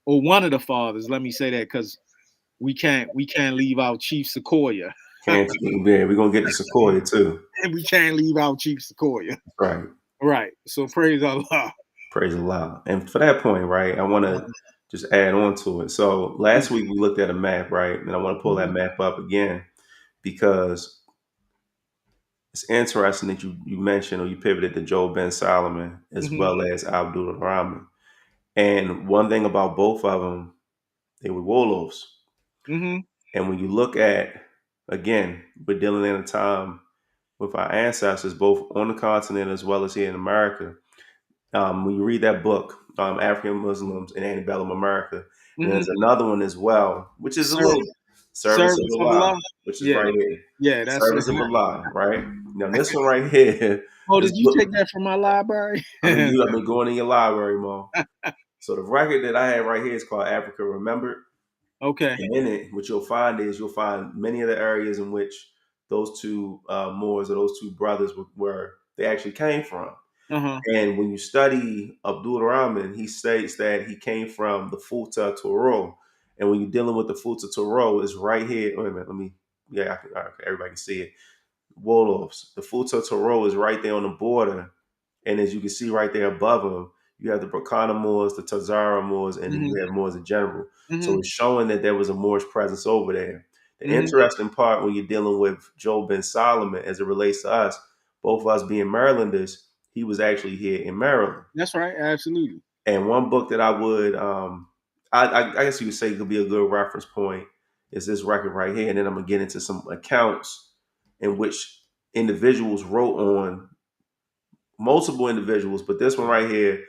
Speaker 2: or one of the fathers. Let me say that because we can't leave out Chief Sequoia,
Speaker 1: Can't yeah, we're gonna get to Sequoia too.
Speaker 2: and we can't leave out Chief Sequoia.
Speaker 1: Right.
Speaker 2: Right. So praise Allah.
Speaker 1: Praise Allah. And for that point, right, I want to just add on to it. So last week we looked at a map, right? And I want to pull that
Speaker 2: Mhm,
Speaker 1: map up again because it's interesting that you mentioned or you pivoted to Joel Ben Solomon as
Speaker 2: mhm,
Speaker 1: well as Abdul Rahman. And one thing about both of them, they were warlords.
Speaker 2: mhm,
Speaker 1: And when you look at, again, we're dealing in a time with our ancestors, both on the continent as well as here in America. When you read that book, African Muslims in Antebellum America, and
Speaker 2: mhm.
Speaker 1: there's another one as well, which is a
Speaker 2: Serv-
Speaker 1: little Service of
Speaker 2: Service of
Speaker 1: Allah,
Speaker 2: Allah.
Speaker 1: which is
Speaker 2: Yeah,
Speaker 1: right here.
Speaker 2: yeah. That's
Speaker 1: Service of Allah, right? Now this one right here,
Speaker 2: Oh,
Speaker 1: this
Speaker 2: did you
Speaker 1: book,
Speaker 2: take that from my library?
Speaker 1: I've been going in your library, Mo. So the record that I have right here is called Africa Remembered.
Speaker 2: Okay.
Speaker 1: And in it, what you'll find is you'll find many of the areas in which those two Moors or those two brothers were they actually came from.
Speaker 2: Uh huh.
Speaker 1: And when you study Abdul Rahman, he states that he came from the Futa Toro. And when you're dealing with the Futa Toro, it's right here. Wait a minute, let me, yeah, all right, everybody can see it. Wolofs. The Futa Toro is right there on the border. And as you can see right there above them, you have the Bracana Moors, the Tazara Moors, and then
Speaker 2: Mhm.
Speaker 1: you have Moors in general. So
Speaker 2: Mhm.
Speaker 1: it's showing that there was a Moorish presence over there. The
Speaker 2: Mhm.
Speaker 1: interesting part when you're dealing with Joe Ben Solomon as it relates to us, both of us being Marylanders, he was actually here in Maryland.
Speaker 2: That's right. Absolutely.
Speaker 1: And one book that I would, I guess you would say could be a good reference point is this record right here. And then I'm going to get into some accounts in which individuals wrote on multiple individuals, but this one right here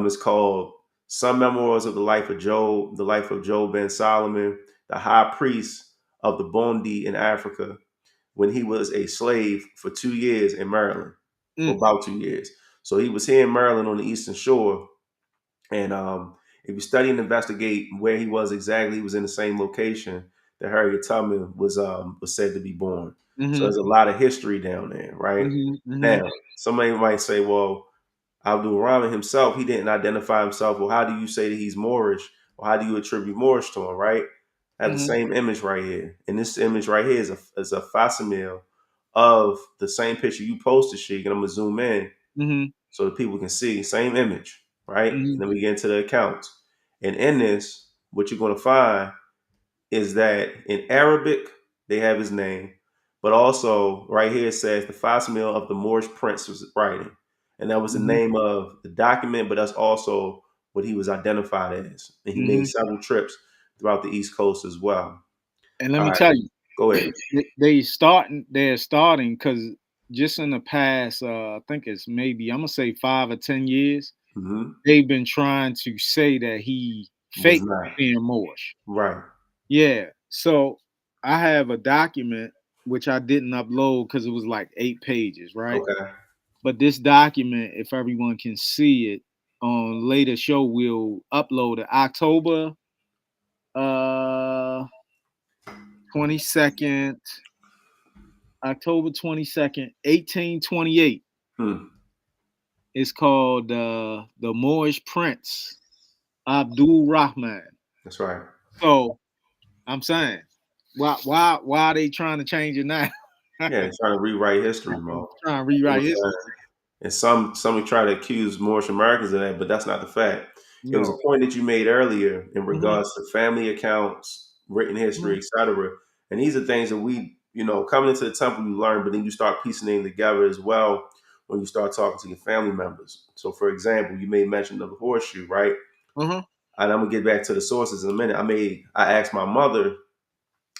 Speaker 1: is called Some Memoirs of the Life of Job, the Life of Job Ben Solomon, the High Priest of the Bondi in Africa, when he was a slave for 2 years in Maryland, for
Speaker 2: Mm.
Speaker 1: about 2 years. So he was here in Maryland on the Eastern Shore, and If you study and investigate where he was exactly, he was in the same location that Harriet Tubman was said to be born. So
Speaker 2: Mhm.
Speaker 1: there's a lot of history down there, right?
Speaker 2: Mhm. Mhm.
Speaker 1: Now, somebody might say, well, Abdul Rahman himself, he didn't identify himself. Well, how do you say that he's Moorish? Or how do you attribute Moorish to him, right? I have the
Speaker 2: Mhm.
Speaker 1: same image right here. And this image right here is a facsimile of the same picture you posted, Sheik. And I'm going to zoom in
Speaker 2: Mhm.
Speaker 1: so that people can see. Same image, right? And
Speaker 2: Mhm.
Speaker 1: then we get into the accounts. And in this, what you're going to find is that in Arabic, they have his name, but also right here it says the facsimile of the Moorish prince was writing. And that was the
Speaker 2: Mhm.
Speaker 1: name of the document, but that's also what he was identified as. And he made
Speaker 2: Mhm.
Speaker 1: several trips throughout the East Coast as well.
Speaker 2: And let
Speaker 1: All
Speaker 2: me
Speaker 1: right,
Speaker 2: tell you,
Speaker 1: go ahead.
Speaker 2: they're starting because just in the past, I think it's maybe I'm gonna say 5 or 10 years,
Speaker 1: Mm-hmm.
Speaker 2: they've been trying to say that he
Speaker 1: Was
Speaker 2: faked
Speaker 1: not.
Speaker 2: being Moorish.
Speaker 1: Right.
Speaker 2: Yeah. So I have a document which I didn't upload because it was like 8 pages, right?
Speaker 1: Okay.
Speaker 2: But this document, if everyone can see it on later show, we'll upload it uh 22nd, October 22nd, 1828.
Speaker 1: Hmm.
Speaker 2: It's called the Moorish Prince Abdul Rahman.
Speaker 1: That's right.
Speaker 2: So I'm saying, why are they trying to change it now?
Speaker 1: Yeah, trying to rewrite history,
Speaker 2: I'm
Speaker 1: Mo.
Speaker 2: trying to
Speaker 1: You know
Speaker 2: rewrite
Speaker 1: what
Speaker 2: history.
Speaker 1: I'm saying? And some would try to accuse Moorish Americans of that, but that's not the fact. It was a
Speaker 2: No.
Speaker 1: point that you made earlier in
Speaker 2: Hmm.
Speaker 1: regards to family accounts, written history,
Speaker 2: Hmm.
Speaker 1: etc. And these are things that we, coming into the temple, you learn, but then you start piecing them together as well when you start talking to your family members. So, for example, you made mention of the horseshoe, right?
Speaker 2: Uh-huh.
Speaker 1: And I'm gonna get back to the sources in a minute. I asked my mother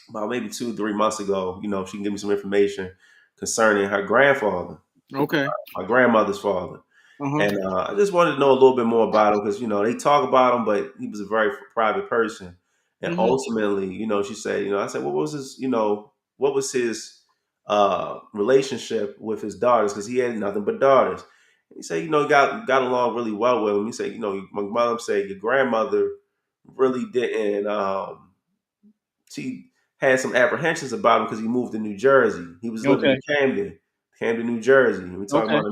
Speaker 1: about maybe 2, 3 months ago, if she can give me some information concerning her grandfather,
Speaker 2: Okay.
Speaker 1: my grandmother's father.
Speaker 2: Uh-huh.
Speaker 1: And I just wanted to know a little bit more about him because, they talk about him, but he was a very private person. And
Speaker 2: Hmm.
Speaker 1: ultimately, she said, I said, what was his relationship with his daughters? Because he had nothing but daughters. And he said, got along really well with him. He said, my mom said your grandmother really didn't. She had some apprehensions about him because he moved to New Jersey. He was living in
Speaker 2: Okay.
Speaker 1: Camden, New Jersey. We're talking
Speaker 2: Okay.
Speaker 1: about the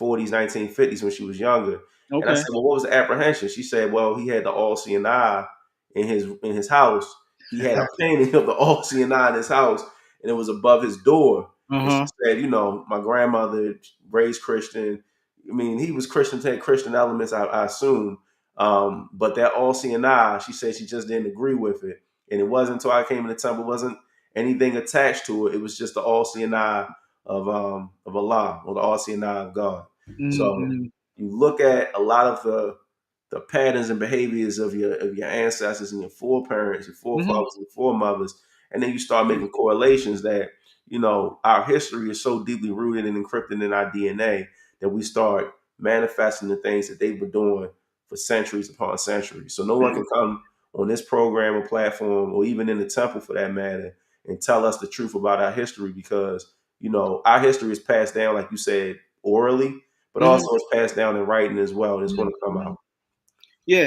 Speaker 1: 1940s, 1950s when she was younger. And I
Speaker 2: Okay.
Speaker 1: said, well, what was the apprehension? She said, well, he had the all-seeing eye in his house. He had a painting of the all-seeing eye in his house, and it was above his door. And she
Speaker 2: Uh-huh.
Speaker 1: said, my grandmother raised Christian. I mean, he was Christian, had Christian elements, I assume. But that all-seeing eye, she said she just didn't agree with it. And it wasn't until I came in the temple, wasn't anything attached to it. It was just the all-seeing eye of Allah, or the all-seeing eye of God. So
Speaker 2: Mm-hmm.
Speaker 1: you look at a lot of the patterns and behaviors of your ancestors and your foreparents, your
Speaker 2: Hmm.
Speaker 1: forefathers and foremothers, and then you start making correlations that our history is so deeply rooted and encrypted in our DNA that we start manifesting the things that they've been doing for centuries upon centuries. So no one can come on this program or platform, or even in the temple for that matter, and tell us the truth about our history because our history is passed down, like you said, orally, but
Speaker 2: Hmm.
Speaker 1: also it's passed down in writing as well, and it's going to come out.
Speaker 2: Yeah,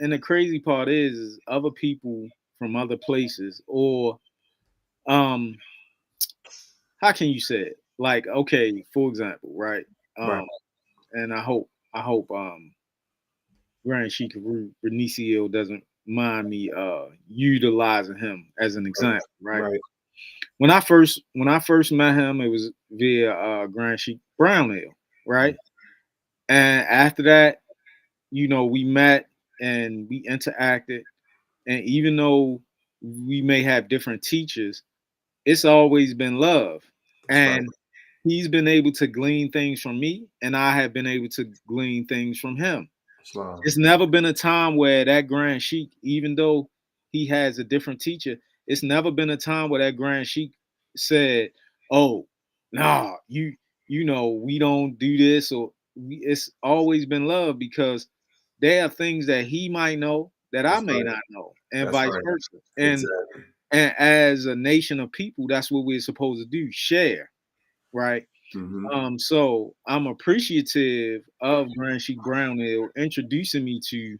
Speaker 2: and the crazy part is other people from other places, or um how can you say it? Like, okay, for example, right?
Speaker 1: Right.
Speaker 2: Um, and I hope Grand Sheik Benicio doesn't mind me utilizing him as an example, right?
Speaker 1: Right.
Speaker 2: When I first met him, it was via Grand Sheik Brownell, right? And after that, we met and we interacted, and even though we may have different teachers, it's always been love.
Speaker 1: That's right.
Speaker 2: And he's been able to glean things from me, and I have been able to glean things from him.
Speaker 1: Islam.
Speaker 2: It's never been a time where that Grand Sheik, even though he has a different teacher, it's never been a time where that Grand Sheik said, "Oh, nah, we don't do this," or it's always been love because there are things that he might know that I
Speaker 1: That's
Speaker 2: may
Speaker 1: right.
Speaker 2: not know, and
Speaker 1: That's
Speaker 2: vice
Speaker 1: right.
Speaker 2: versa.
Speaker 1: Exactly.
Speaker 2: And as a nation of people, that's what we're supposed to do: share, right?
Speaker 1: Hmm.
Speaker 2: So I'm appreciative of Grand Sheik Brownell introducing me to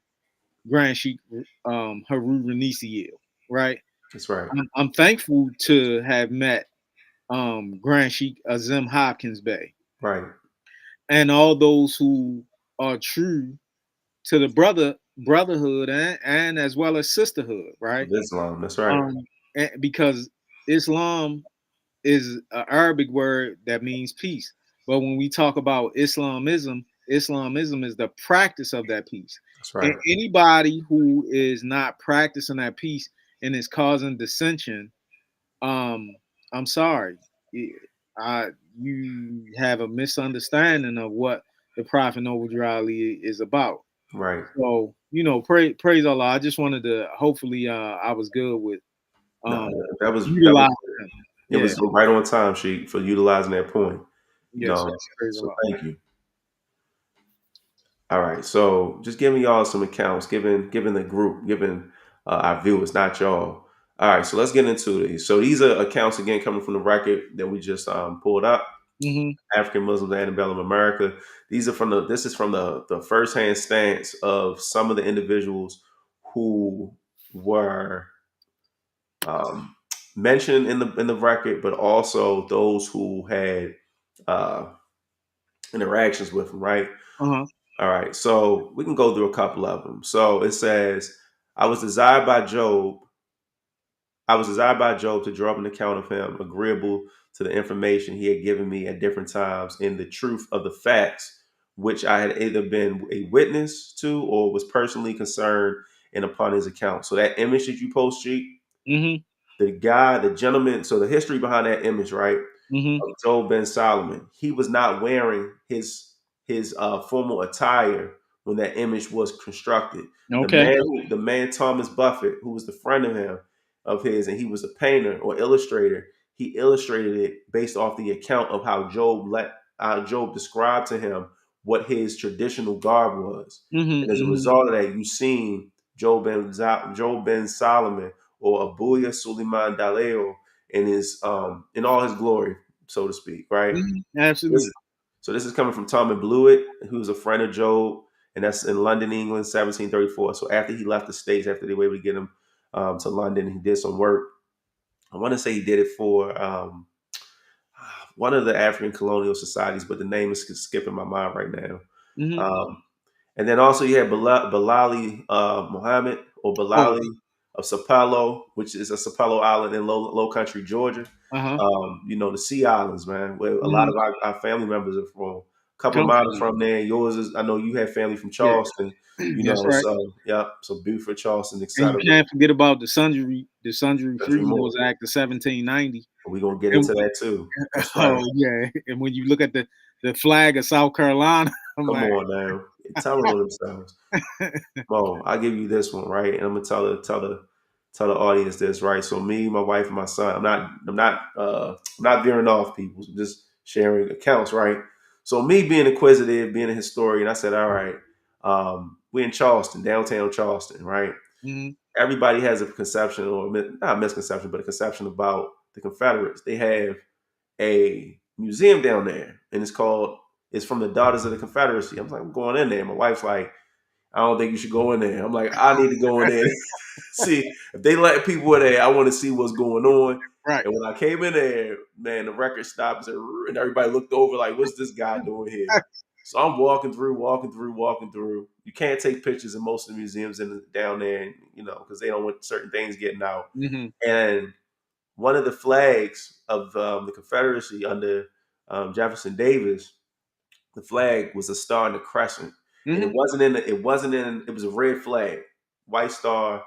Speaker 2: Grand Sheik Haru Renisiel, right?
Speaker 1: That's right.
Speaker 2: I'm thankful to have met Grand Sheik Azim Hopkins Bey
Speaker 1: Right.
Speaker 2: and all those who are true to the brotherhood and as well as sisterhood, right?
Speaker 1: Of Islam. That's right.
Speaker 2: Um, because Islam is an Arabic word that means peace. But when we talk about Islamism is the practice of that peace.
Speaker 1: That's
Speaker 2: And
Speaker 1: right.
Speaker 2: anybody who is not practicing that peace and is causing dissension, um, I'm sorry, I, you have a misunderstanding of what the Prophet Noble Ali is about.
Speaker 1: Right.
Speaker 2: So praise Allah. I just wanted to hopefully I was good with
Speaker 1: No,
Speaker 2: um
Speaker 1: that was
Speaker 2: utilizing them.
Speaker 1: it
Speaker 2: Yeah.
Speaker 1: was right on time, Sheik, for utilizing that point.
Speaker 2: Yes, sir. Praise
Speaker 1: So
Speaker 2: Allah.
Speaker 1: thank you. All right. So just giving y'all some accounts, giving the group, giving our viewers, not y'all. All right. So let's get into these. So these are accounts again coming from the record that we just pulled up.
Speaker 2: Mm-hmm.
Speaker 1: African Muslims and Antebellum America. These are from the. This is from the firsthand stance of some of the individuals who were um, mentioned in the record, but also those who had uh, interactions with them. Right.
Speaker 2: Uh-huh.
Speaker 1: All right. So we can go through a couple of them. So it says, "I was desired by Job. I was desired by Job to draw up an account of him, agreeable to the information he had given me at different times, in the truth of the facts, which I had either been a witness to or was personally concerned in upon his account." So that image that you post, G,
Speaker 2: Mm-hmm.
Speaker 1: the guy, the gentleman. So the history behind that image, right?
Speaker 2: Mm-hmm.
Speaker 1: Of Job Ben Solomon. He was not wearing his formal attire when that image was constructed.
Speaker 2: Okay.
Speaker 1: The man Thomas Buffett, who was the friend of his, and he was a painter or illustrator. He illustrated it based off the account of how Job described to him what his traditional garb was. And
Speaker 2: Mm-hmm.
Speaker 1: as a
Speaker 2: Mm-hmm.
Speaker 1: result of that, you've seen Job Ben Solomon or Abuya Suleiman Daleo in all his glory, so to speak, right?
Speaker 2: Mm-hmm.
Speaker 1: This
Speaker 2: Absolutely.
Speaker 1: is, so this is coming from Tommy Blewett, who's a friend of Job, and that's in London, England, 1734. So after he left the States, after they were able to get him to London, he did some work. I want to say he did it for one of the African colonial societies, but the name is skipping my mind right now.
Speaker 2: Mm-hmm.
Speaker 1: Um, and then also you had Balali Muhammad or
Speaker 2: Oh.
Speaker 1: Balali of Sapelo, which is a Sapelo island in low country Georgia.
Speaker 2: Uh-huh.
Speaker 1: The Sea Islands, man, where a lot
Speaker 2: Mm-hmm.
Speaker 1: of our family members are from. A couple of
Speaker 2: Come
Speaker 1: mine are
Speaker 2: from.
Speaker 1: from there. Yours is, I know you have family from
Speaker 2: Yeah.
Speaker 1: Charleston,
Speaker 2: That's right.
Speaker 1: so yeah, so Beaufort, Charleston,
Speaker 2: And you
Speaker 1: etc.
Speaker 2: can't forget about the Sundry
Speaker 1: Country
Speaker 2: Freedom
Speaker 1: more.
Speaker 2: Laws Act of 1790.
Speaker 1: We're gonna get
Speaker 2: And,
Speaker 1: into that too. That's right.
Speaker 2: oh yeah. And when you look at the flag of South Carolina, I'm
Speaker 1: Come
Speaker 2: like,
Speaker 1: on now. They're telling on themselves. Mo, I'll give you this one, right? And I'm gonna tell the audience this, right? So me, my wife, and my son. I'm not veering off people. I'm just sharing accounts, right? So me being inquisitive, being a historian, I said, all right, we're in Charleston, downtown Charleston, right?
Speaker 2: mm-hmm.
Speaker 1: Everybody has a conception, or not a misconception, but a conception about the Confederates. They have a museum down there, and it's from the Daughters of the Confederacy. I'm like, I'm going in there. My wife's like, I don't think you should go in there. I'm like, I need to go in there. See, if they let people in there, I want to see what's going on.
Speaker 2: Right.
Speaker 1: And when I came in there, man, the record stopped and everybody looked over like, what's this guy doing here? So I'm walking through, walking through, walking through. You can't take pictures in most of the museums down there, because they don't want certain things getting out.
Speaker 2: Mm-hmm.
Speaker 1: And one of the flags of the Confederacy under Jefferson Davis, the flag was a star and a crescent, and
Speaker 2: Mm-hmm.
Speaker 1: it was a red flag, white star,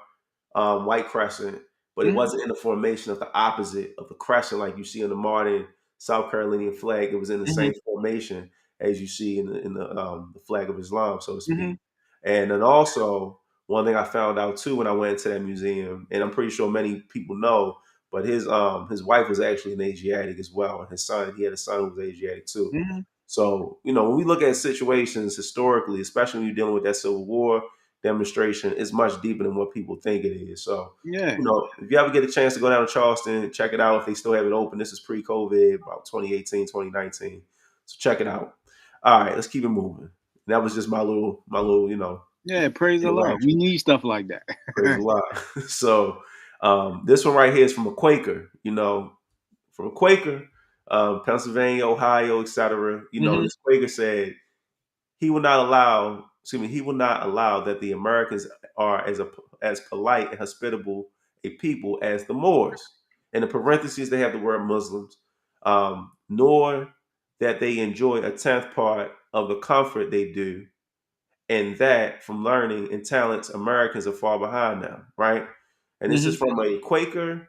Speaker 1: white crescent, but it
Speaker 2: Mm-hmm.
Speaker 1: wasn't in the formation of the opposite of the crescent like you see on the modern South Carolinian flag. It was in the
Speaker 2: Mm-hmm.
Speaker 1: same formation as you see in the flag of Islam, so to
Speaker 2: Mm-hmm.
Speaker 1: speak. And then also one thing I found out too when I went into that museum, and I'm pretty sure many people know, but his wife was actually an Asiatic as well, and he had a son who was Asiatic too.
Speaker 2: Mm-hmm.
Speaker 1: So, when we look at situations historically, especially when you're dealing with that Civil War demonstration, it's much deeper than what people think it is. So,
Speaker 2: Yeah.
Speaker 1: if you ever get a chance to go down to Charleston, check it out if they still have it open. This is pre-COVID, about 2018, 2019. So check it out. All right, let's keep it moving. That was just my little,
Speaker 2: Yeah, praise the Lord. We
Speaker 1: interactions.
Speaker 2: need stuff like that.
Speaker 1: Praise the Lord. So this one right here is from a Quaker. From a Quaker, Pennsylvania, Ohio, etc.
Speaker 2: Hmm.
Speaker 1: This Quaker said he will not allow. Excuse me. He will not allow that the Americans are as polite and hospitable a people as the Moors. In the parentheses, they have the word Muslims, nor that they enjoy a tenth part of the comfort they do, and that from learning and talents, Americans are far behind now, right? And this is
Speaker 2: Hmm.
Speaker 1: from a Quaker,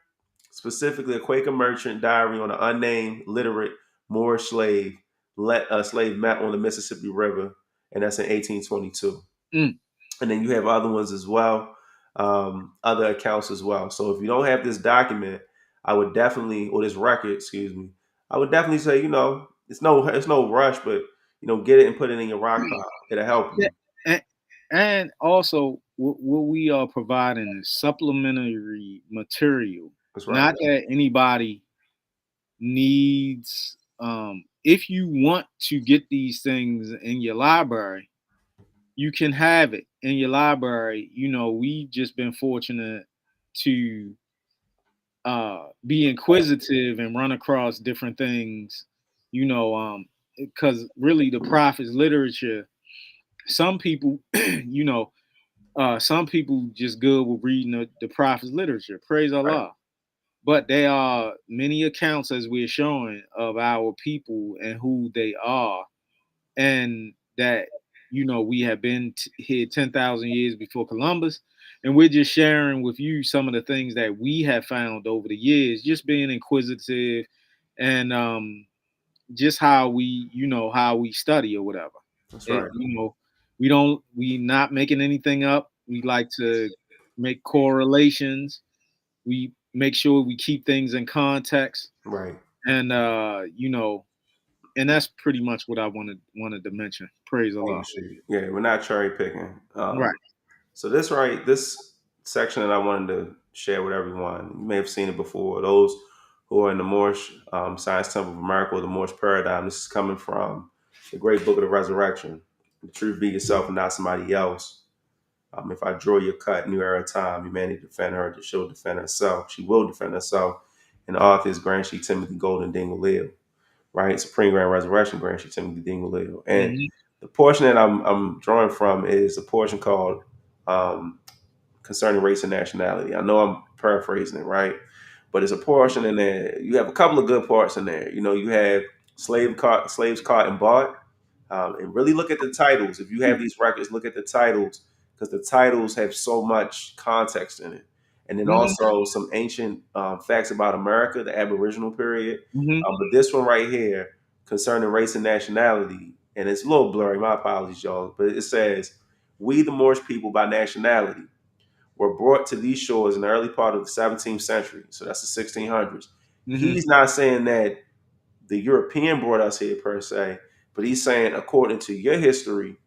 Speaker 1: specifically a Quaker merchant diary on an unnamed, literate Moorish slave met on the Mississippi River, and that's in 1822.
Speaker 2: Mm.
Speaker 1: And then you have other ones as well, other accounts as well. So if you don't have this document, I would definitely, or this record, excuse me, I would definitely say, it's no rush, but get it and put it in your rock pile. It'll help
Speaker 2: Yeah.
Speaker 1: you.
Speaker 2: And also, what we are providing is supplementary material.
Speaker 1: That's right.
Speaker 2: Not that anybody needs. If you want to get these things in your library, you can have it in your library. We just been fortunate to be inquisitive and run across different things. Because really, the prophets literature. Some people, some people just good with reading the prophets literature. Praise
Speaker 1: Right.
Speaker 2: Allah. But there are many accounts, as we're showing, of our people and who they are, and that we have been here 10,000 years before Columbus, and we're just sharing with you some of the things that we have found over the years, just being inquisitive, and just how we study or whatever.
Speaker 1: That's
Speaker 2: It,
Speaker 1: right.
Speaker 2: we not making anything up. We like to make correlations. We make sure we keep things in context,
Speaker 1: Right.
Speaker 2: and and that's pretty much what I wanted to mention. Praise Allah.
Speaker 1: Understood. Yeah, we're not cherry picking.
Speaker 2: Right.
Speaker 1: So this section that I wanted to share with everyone, you may have seen it before. Those who are in the Moorish Science Temple of America or the Moorish Paradigm, this is coming from the Great Book of the Resurrection. The truth be yourself and not somebody else. If I draw your cut, new era time, humanity defend her, she'll defend herself. She will defend herself. And the author is Grand Timothy Golden Dingle, right? Supreme Grand Resurrection, Grand Timothy Dingle. And
Speaker 2: Hmm.
Speaker 1: the portion that I'm drawing from is a portion called um, Concerning Race and Nationality. I know I'm paraphrasing it, right? But it's a portion in there. You have a couple of good parts in there. You have slaves caught and bought. And really look at the titles. If you have these records, look at the titles because the titles have so much context in it. And then
Speaker 2: Hmm.
Speaker 1: also some ancient facts about America, the Aboriginal period.
Speaker 2: Hmm.
Speaker 1: But this one right here, concerning race and nationality, and it's a little blurry. My apologies, y'all. But it says, "We, the Moorish people, by nationality, were brought to these shores in the early part of the 17th century." So that's the 1600s.
Speaker 2: Hmm.
Speaker 1: He's not saying that the European brought us here per se, but he's saying according to your history,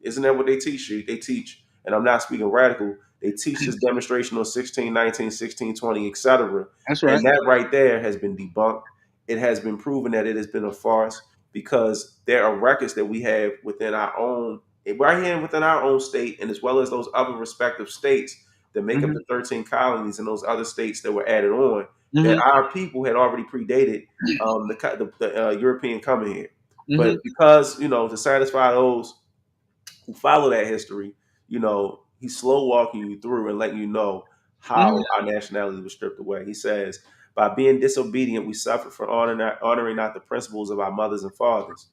Speaker 1: isn't that what they teach you? They teach, and I'm not speaking radical, they teach this demonstration on 1619, 1620, etc.
Speaker 2: That's
Speaker 1: And
Speaker 2: right.
Speaker 1: that right there has been debunked. It has been proven that it has been a farce because there are records that we have within our own, right here within our own state, and as well as those other respective states that make up
Speaker 2: Hmm.
Speaker 1: the 13 colonies and those other states that were added on, that
Speaker 2: Hmm.
Speaker 1: our people had already predated the European coming here.
Speaker 2: Hmm.
Speaker 1: But because to satisfy those who follow that history, he's slow walking you through and letting you know
Speaker 2: Hmm.
Speaker 1: how our nationality was stripped away. He says, by being disobedient, we suffer from honoring not the principles of our mothers and fathers.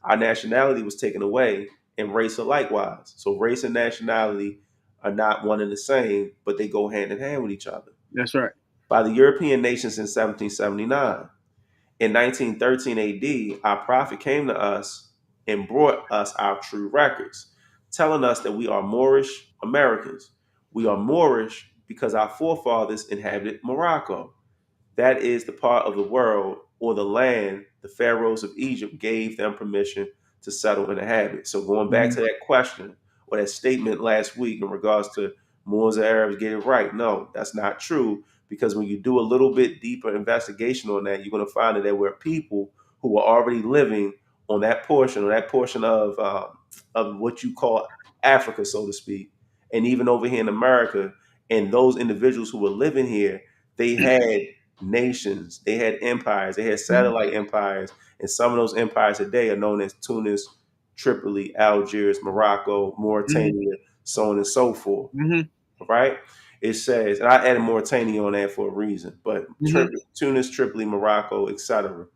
Speaker 1: Our nationality was taken away, and race are likewise. So race and nationality are not one and the same, but they go hand in hand with each other.
Speaker 2: That's right.
Speaker 1: By the European nations in 1779. In 1913 AD, our prophet came to us and brought us our true records, telling us that we are Moorish Americans. We are Moorish because our forefathers inhabited Morocco. That is the part of the world or the land the pharaohs of Egypt gave them permission to settle and inhabit. So going back
Speaker 2: Hmm.
Speaker 1: to that question or that statement last week in regards to Moors and Arabs get it right, no, that's not true because when you do a little bit deeper investigation on that, you're going to find that there were people who were already living on that portion of what you call Africa, so to speak, and even over here in America. And those individuals who were living here, they had nations, they had empires, they had
Speaker 2: Mhm.
Speaker 1: satellite empires, and some of those empires today are known as Tunis, Tripoli, Algiers, Morocco,
Speaker 2: Mhm.
Speaker 1: Mauritania, so on and so forth.
Speaker 2: Mhm.
Speaker 1: Right? It says, and I added Mauritania on that for a reason, but
Speaker 2: Mhm.
Speaker 1: Tunis, Tripoli, Morocco, etc.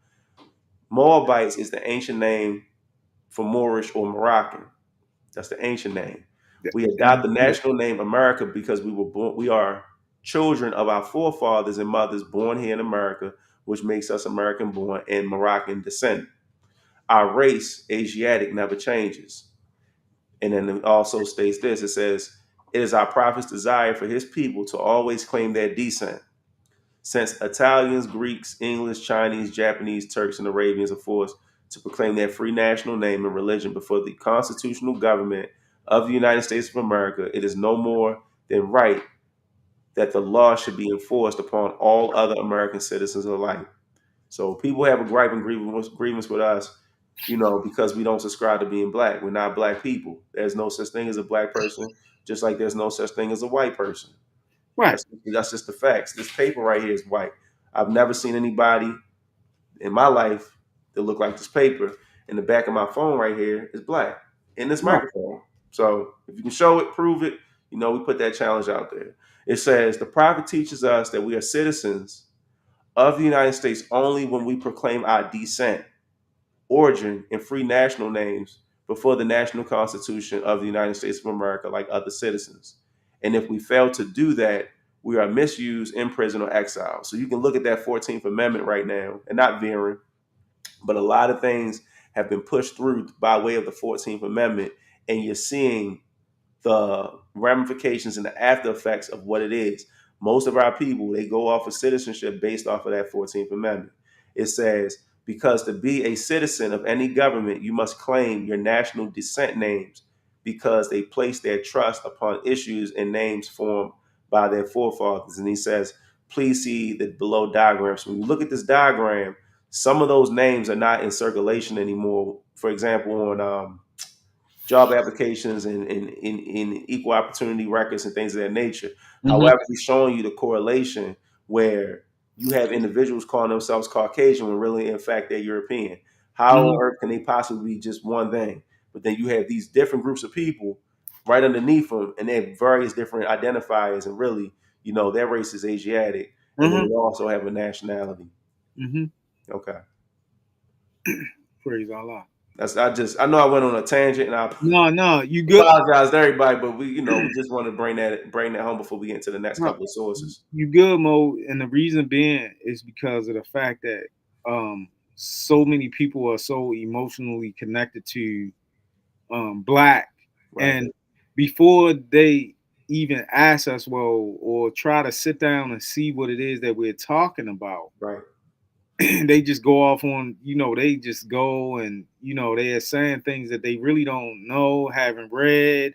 Speaker 1: Moabites is the ancient name for Moorish or Moroccan. That's the ancient name. We adopt the
Speaker 2: Yeah.
Speaker 1: national name America because we were born. We are children of our forefathers and mothers born here in America, which makes us American born and Moroccan descent. Our race, Asiatic, never changes. And then it also states this: it says, "It is our prophet's desire for his people to always claim their descent." Since Italians, Greeks, English, Chinese, Japanese, Turks, and Arabians are forced to proclaim their free national name and religion before the constitutional government of the United States of America, it is no more than right that the law should be enforced upon all other American citizens alike. So people have a gripe and grievance with us, because we don't subscribe to being black. We're not black people. There's no such thing as a black person, just like there's no such thing as a white person.
Speaker 2: Right.
Speaker 1: That's just the facts. This paper right here is white. I've never seen anybody in my life that look like this paper. In the back of my phone right here is black in this
Speaker 2: Right.
Speaker 1: microphone. So if you can show it, prove it, we put that challenge out there. It says the prophet teaches us that we are citizens of the United States only when we proclaim our descent, origin, and free national names before the national constitution of the United States of America like other citizens. And if we fail to do that, we are misused, imprisoned, or exiled. So you can look at that 14th Amendment right now, and not veering, but a lot of things have been pushed through by way of the 14th Amendment, and you're seeing the ramifications and the after effects of what it is. Most of our people, they go off of citizenship based off of that 14th Amendment. It says, because to be a citizen of any government, you must claim your national descent names because they place their trust upon issues and names formed by their forefathers. And he says, please see the below diagrams. When you look at this diagram, some of those names are not in circulation anymore. For example, on job applications and in equal opportunity records and things of that nature.
Speaker 2: Mhm.
Speaker 1: However, he's showing you the correlation where you have individuals calling themselves Caucasian when really, in fact, they're European. How on
Speaker 2: Mhm.
Speaker 1: earth can they possibly be just one thing? But then you have these different groups of people right underneath them, and they have various different identifiers, and really, their race is Asiatic, and then
Speaker 2: Mhm.
Speaker 1: they also have a nationality.
Speaker 2: Mhm.
Speaker 1: Okay.
Speaker 2: Praise Allah.
Speaker 1: I know I went on a tangent, and I
Speaker 2: No, no, you good.
Speaker 1: apologize to everybody, but we just want to bring that home before we get into the next
Speaker 2: No,
Speaker 1: couple of sources.
Speaker 2: you good, Mo. And the reason being is because of the fact that so many people are so emotionally connected to black,
Speaker 1: Right,
Speaker 2: and before they even ask us, well, or try to sit down and see what it is that we're talking about,
Speaker 1: right,
Speaker 2: they just go off on, they just go and they are saying things that they really don't know, haven't read,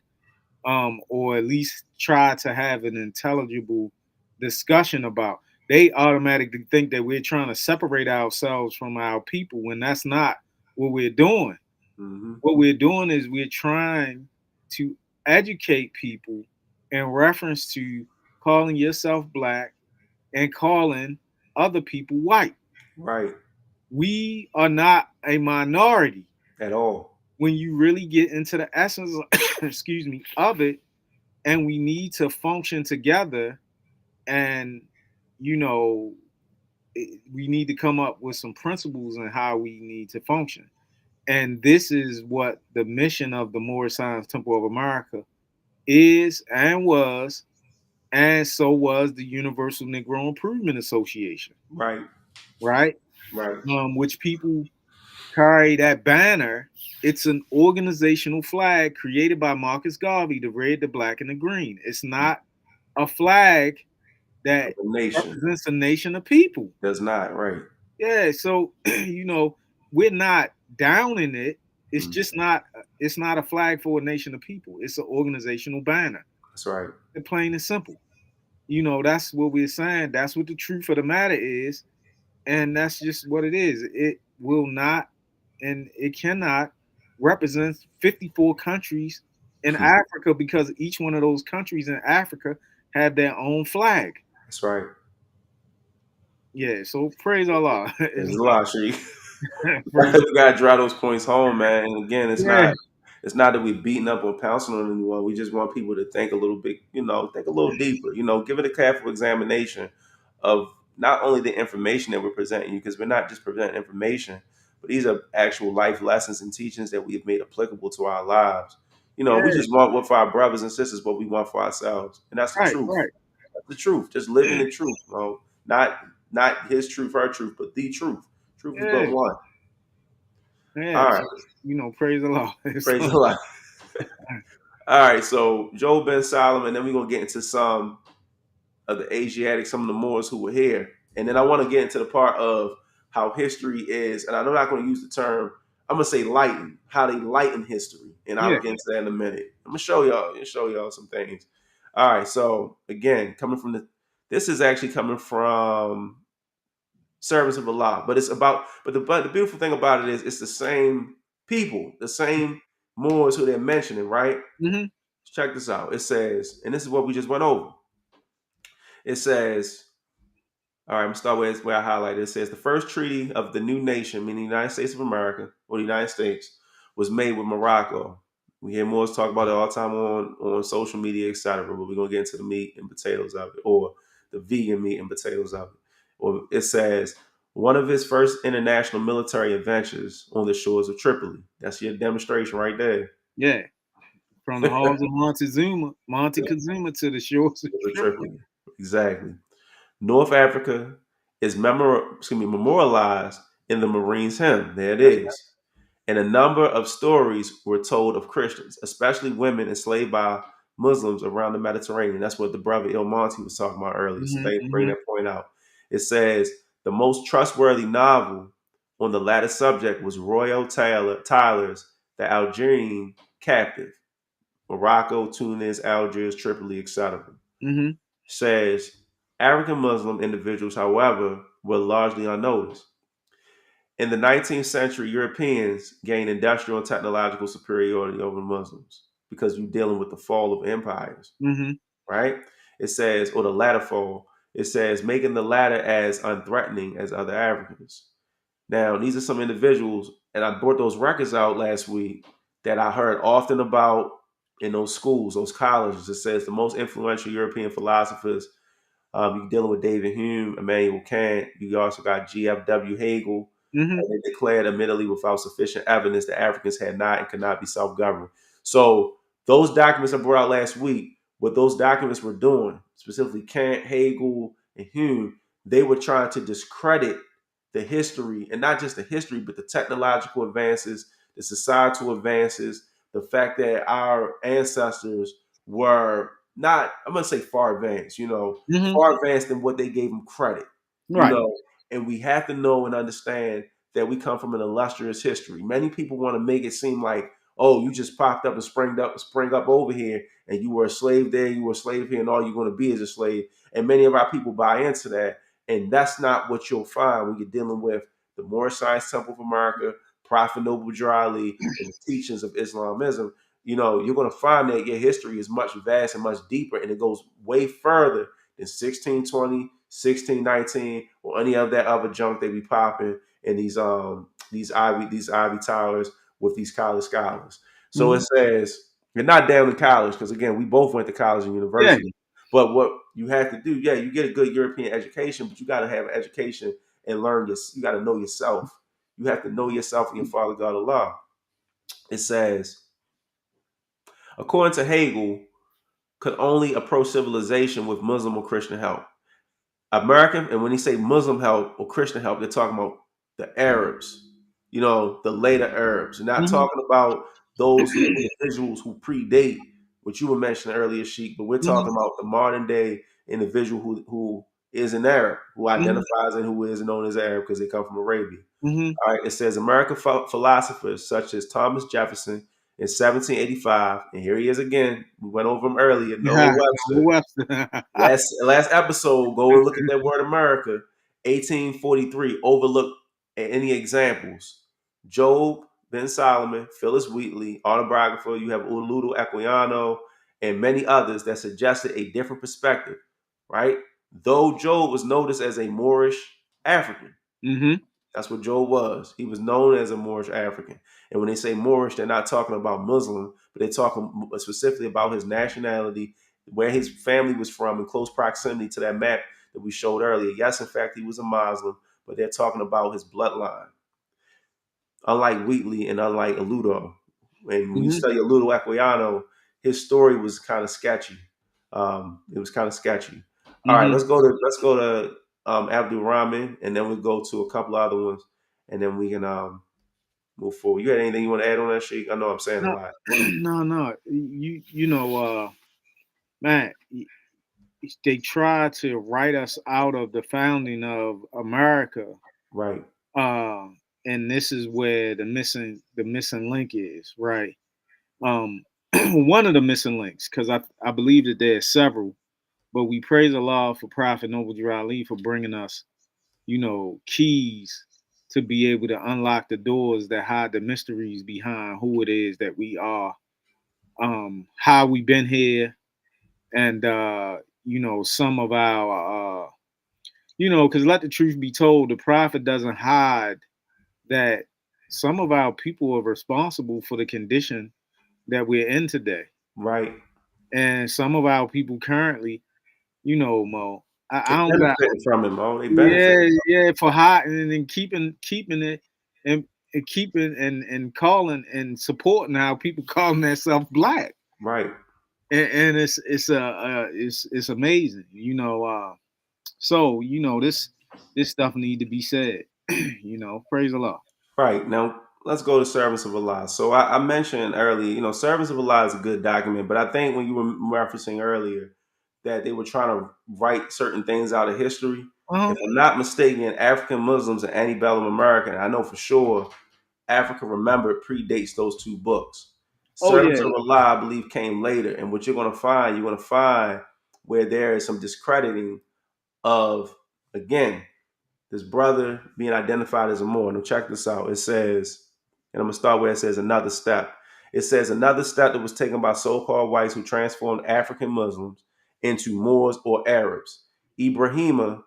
Speaker 2: or at least try to have an intelligible discussion about. They automatically think that we're trying to separate ourselves from our people when that's not what we're doing.
Speaker 1: hmm,
Speaker 2: What we're doing is we're trying to educate people in reference to calling yourself black and calling other people white.
Speaker 1: right,
Speaker 2: We are not a minority
Speaker 1: at all.
Speaker 2: when you really get into the essence excuse me, of it, and we need to function together, and you know we need to come up with some principles on how we need to function. And this is what the mission of the Moorish Science Temple of America is and was, and so was the Universal Negro Improvement Association,
Speaker 1: Right,
Speaker 2: right?
Speaker 1: right,
Speaker 2: Which people carry that banner. It's an organizational flag created by Marcus Garvey, the red, the black, and the green. It's not a flag
Speaker 1: of
Speaker 2: that
Speaker 1: the nation
Speaker 2: represents a nation of people.
Speaker 1: does not. Right,
Speaker 2: Yeah, so we're not downing it. It's
Speaker 1: mm,
Speaker 2: just not. It's not a flag for a nation of people. It's an organizational banner.
Speaker 1: that's right,
Speaker 2: It's plain and simple. That's what we're saying. That's what the truth of the matter is, and that's just what it is. It will not, and it cannot represent 54 countries in Africa, because each one of those countries in Africa have their own flag.
Speaker 1: That's right.
Speaker 2: Yeah, so praise Allah.
Speaker 1: There's
Speaker 2: It's
Speaker 1: a lot, Sheik.
Speaker 2: praise.
Speaker 1: We gotta drive those points home, man. And again,
Speaker 2: Yeah,
Speaker 1: it's not that we're beating up or pouncing on anyone. We just want people to think a little bit, think a little deeper. Give it a careful examination of not only the information that we're presenting you, because we're not just presenting information, but these are actual life lessons and teachings that we have made applicable to our lives. We
Speaker 2: yeah,
Speaker 1: just want what for our brothers and sisters, what we want for ourselves, and that's the
Speaker 2: right,
Speaker 1: truth.
Speaker 2: right.
Speaker 1: That's the truth. Just living the truth. Not his truth, her truth, but the truth. Truth is but
Speaker 2: Yeah,
Speaker 1: one. All
Speaker 2: yeah.
Speaker 1: right.
Speaker 2: So praise Allah.
Speaker 1: Praise
Speaker 2: So,
Speaker 1: the Lord. All right, so Joe Ben Solomon, then we're gonna get into some of the Asiatics, some of the Moors who were here, and then I want to get into the part of how history is, and I'm not going to use the term. I'm gonna say lighten, how they lighten history, and
Speaker 2: yeah.
Speaker 1: I'll get into that in a minute. I'm gonna show y'all some things. All right, so again, this is actually coming from Servants of Allah, but but the beautiful thing about it is it's the same people, the same Moors who they're mentioning, right?
Speaker 2: Hmm.
Speaker 1: Check this out. It says, and this is what we just went over. It says, all right, I'm gonna start with where I highlighted. It says the first treaty of the new nation, meaning the United States of America or the United States, was made with Morocco. We hear Moors talk about it all the time on social media, etc. But we're gonna get into the meat and potatoes of it, or the vegan meat and potatoes of it. Or it says one of his first international military adventures on the shores of Tripoli. That's your demonstration right there.
Speaker 2: Yeah. From the halls of Montezuma to the shores of
Speaker 1: Shores of
Speaker 2: Tripoli.
Speaker 1: Tripoli. Exactly. North Africa is memorialized in the Marine's hymn. There it
Speaker 2: That's
Speaker 1: is. And a number of stories were told of Christians, especially women enslaved by Muslims around the Mediterranean. That's what the brother Il Monte was talking about earlier. So
Speaker 2: right.
Speaker 1: they bring
Speaker 2: Hmm.
Speaker 1: that point out. It says the most trustworthy novel on the latter subject was Royal Tyler's The Algerine Captive, Morocco, Tunis, Algiers, Tripoli, etc.
Speaker 2: Hmm.
Speaker 1: Says African Muslim individuals, however, were largely unnoticed. In the 19th century, Europeans gained industrial and technological superiority over Muslims because you're dealing with the fall of empires,
Speaker 2: Hmm.
Speaker 1: right? It says, or the latter fall, it says, making the latter as unthreatening as other Africans. Now, these are some individuals, and I brought those records out last week that I heard often about in those schools, those colleges. It says the most influential European philosophers. You're dealing with David Hume, Immanuel Kant. You also got G.F.W. Hegel.
Speaker 2: Hmm.
Speaker 1: And they declared, admittedly, without sufficient evidence, that Africans had not and could not be self-governed. So those documents I brought out last week, what those documents were doing, specifically Kant, Hegel, and Hume, they were trying to discredit the history, and not just the history, but the technological advances, the societal advances, the fact that our ancestors were not, I'm gonna say far advanced,
Speaker 2: Hmm.
Speaker 1: far advanced than what they gave them credit, you
Speaker 2: Right.
Speaker 1: know, and we have to know and understand that we come from an illustrious history. Many people want to make it seem like, oh, you just popped up and spring up over here, and you were a slave there, you were a slave here, and all you're going to be is a slave. And many of our people buy into that, and that's not what you'll find when you're dealing with the Moorish Science Temple of America, Prophet Noble Drew Ali, and the teachings of Islamism. You're going to find that your history is much vast and much deeper, and it goes way further than 1620, 1619, or any of that other junk they be popping in these ivy towers with these college scholars. So it
Speaker 2: Hmm.
Speaker 1: says you're not down in college because again, we both went to college and
Speaker 2: Yeah.
Speaker 1: university. But what you have to do, yeah, you get a good European education, but you got to have an education and learn you got to know yourself. You have to know yourself and your Father God Allah. It says, according to Hegel, could only approach civilization with Muslim or Christian help. American, and when they say Muslim help or Christian help, they're talking about the Arabs, the later Arabs. They're not
Speaker 2: Hmm.
Speaker 1: talking about those individuals who predate what you were mentioning earlier, Sheik, but we're
Speaker 2: Hmm.
Speaker 1: talking about the modern day individual who is an Arab, who
Speaker 2: Hmm.
Speaker 1: identifies and who is known as Arab because they come from Arabia.
Speaker 2: Hmm.
Speaker 1: All right, it says American philosophers such as Thomas Jefferson in 1785, and here he is again. We went over him earlier, Noah Webster.
Speaker 2: Webster.
Speaker 1: Last episode, go and look at that word America. 1843, overlook any examples. Job, Ben Solomon, Phyllis Wheatley, autobiographer. You have Uludu Equiano, and many others that suggested a different perspective, right? Though Job was noticed as a Moorish African.
Speaker 2: Mm-hmm.
Speaker 1: That's what Job was. He was known as a Moorish African. And when they say Moorish, they're not talking about Muslim, but they're talking specifically about his nationality, where his family was from, in close proximity to that map that we showed earlier. Yes, in fact, he was a Muslim, but they're talking about his bloodline. Unlike Wheatley and unlike Aludo. And when you
Speaker 2: Mm-hmm.
Speaker 1: study Aludo Equiano, his story was kind of sketchy. It was kind of sketchy. All right,
Speaker 2: Mm-hmm.
Speaker 1: let's go to Abdul Rahman, and then we'll go to a couple other ones, and then we can move forward. You had anything you want to add on that, Sheik? I know I'm saying a
Speaker 2: No,
Speaker 1: lot.
Speaker 2: no. You know, man, they try to write us out of the founding of America,
Speaker 1: Right,
Speaker 2: uh, and this is where the missing link is, right? Um, one of the missing links, because I believe that there's several, but we praise Allah for Prophet Noble Drew Ali for bringing us, keys to be able to unlock the doors that hide the mysteries behind who it is that we are, how we been here, and some of our because let the truth be told, the prophet doesn't hide that some of our people are responsible for the condition that we're in today.
Speaker 1: right.
Speaker 2: And some of our people currently, Mo,
Speaker 1: They
Speaker 2: I don't got,
Speaker 1: benefiting from him, oh, they benefiting.
Speaker 2: yeah, yeah, for hiding and keeping it and keeping and calling and supporting how people calling themselves black.
Speaker 1: Right,
Speaker 2: And it's amazing, so this stuff need to be said. Praise Allah.
Speaker 1: right. Now let's go to Service of Allah. So I mentioned earlier, Service of Allah is a good document, but I think when you were referencing earlier that they were trying to write certain things out of history.
Speaker 2: Uh-huh.
Speaker 1: If I'm not mistaken, African Muslims and antebellum American, I know for sure Africa Remembered predates those two books.
Speaker 2: Oh
Speaker 1: Servants
Speaker 2: yeah.
Speaker 1: of Allah, I believe, came later. And what you're going to find where there is some discrediting of, again, this brother being identified as a Moor. Now, check this out. It says, and I'm going to start where it says another step. It says another step that was taken by so called whites who transformed African Muslims into Moors or Arabs. Ibrahima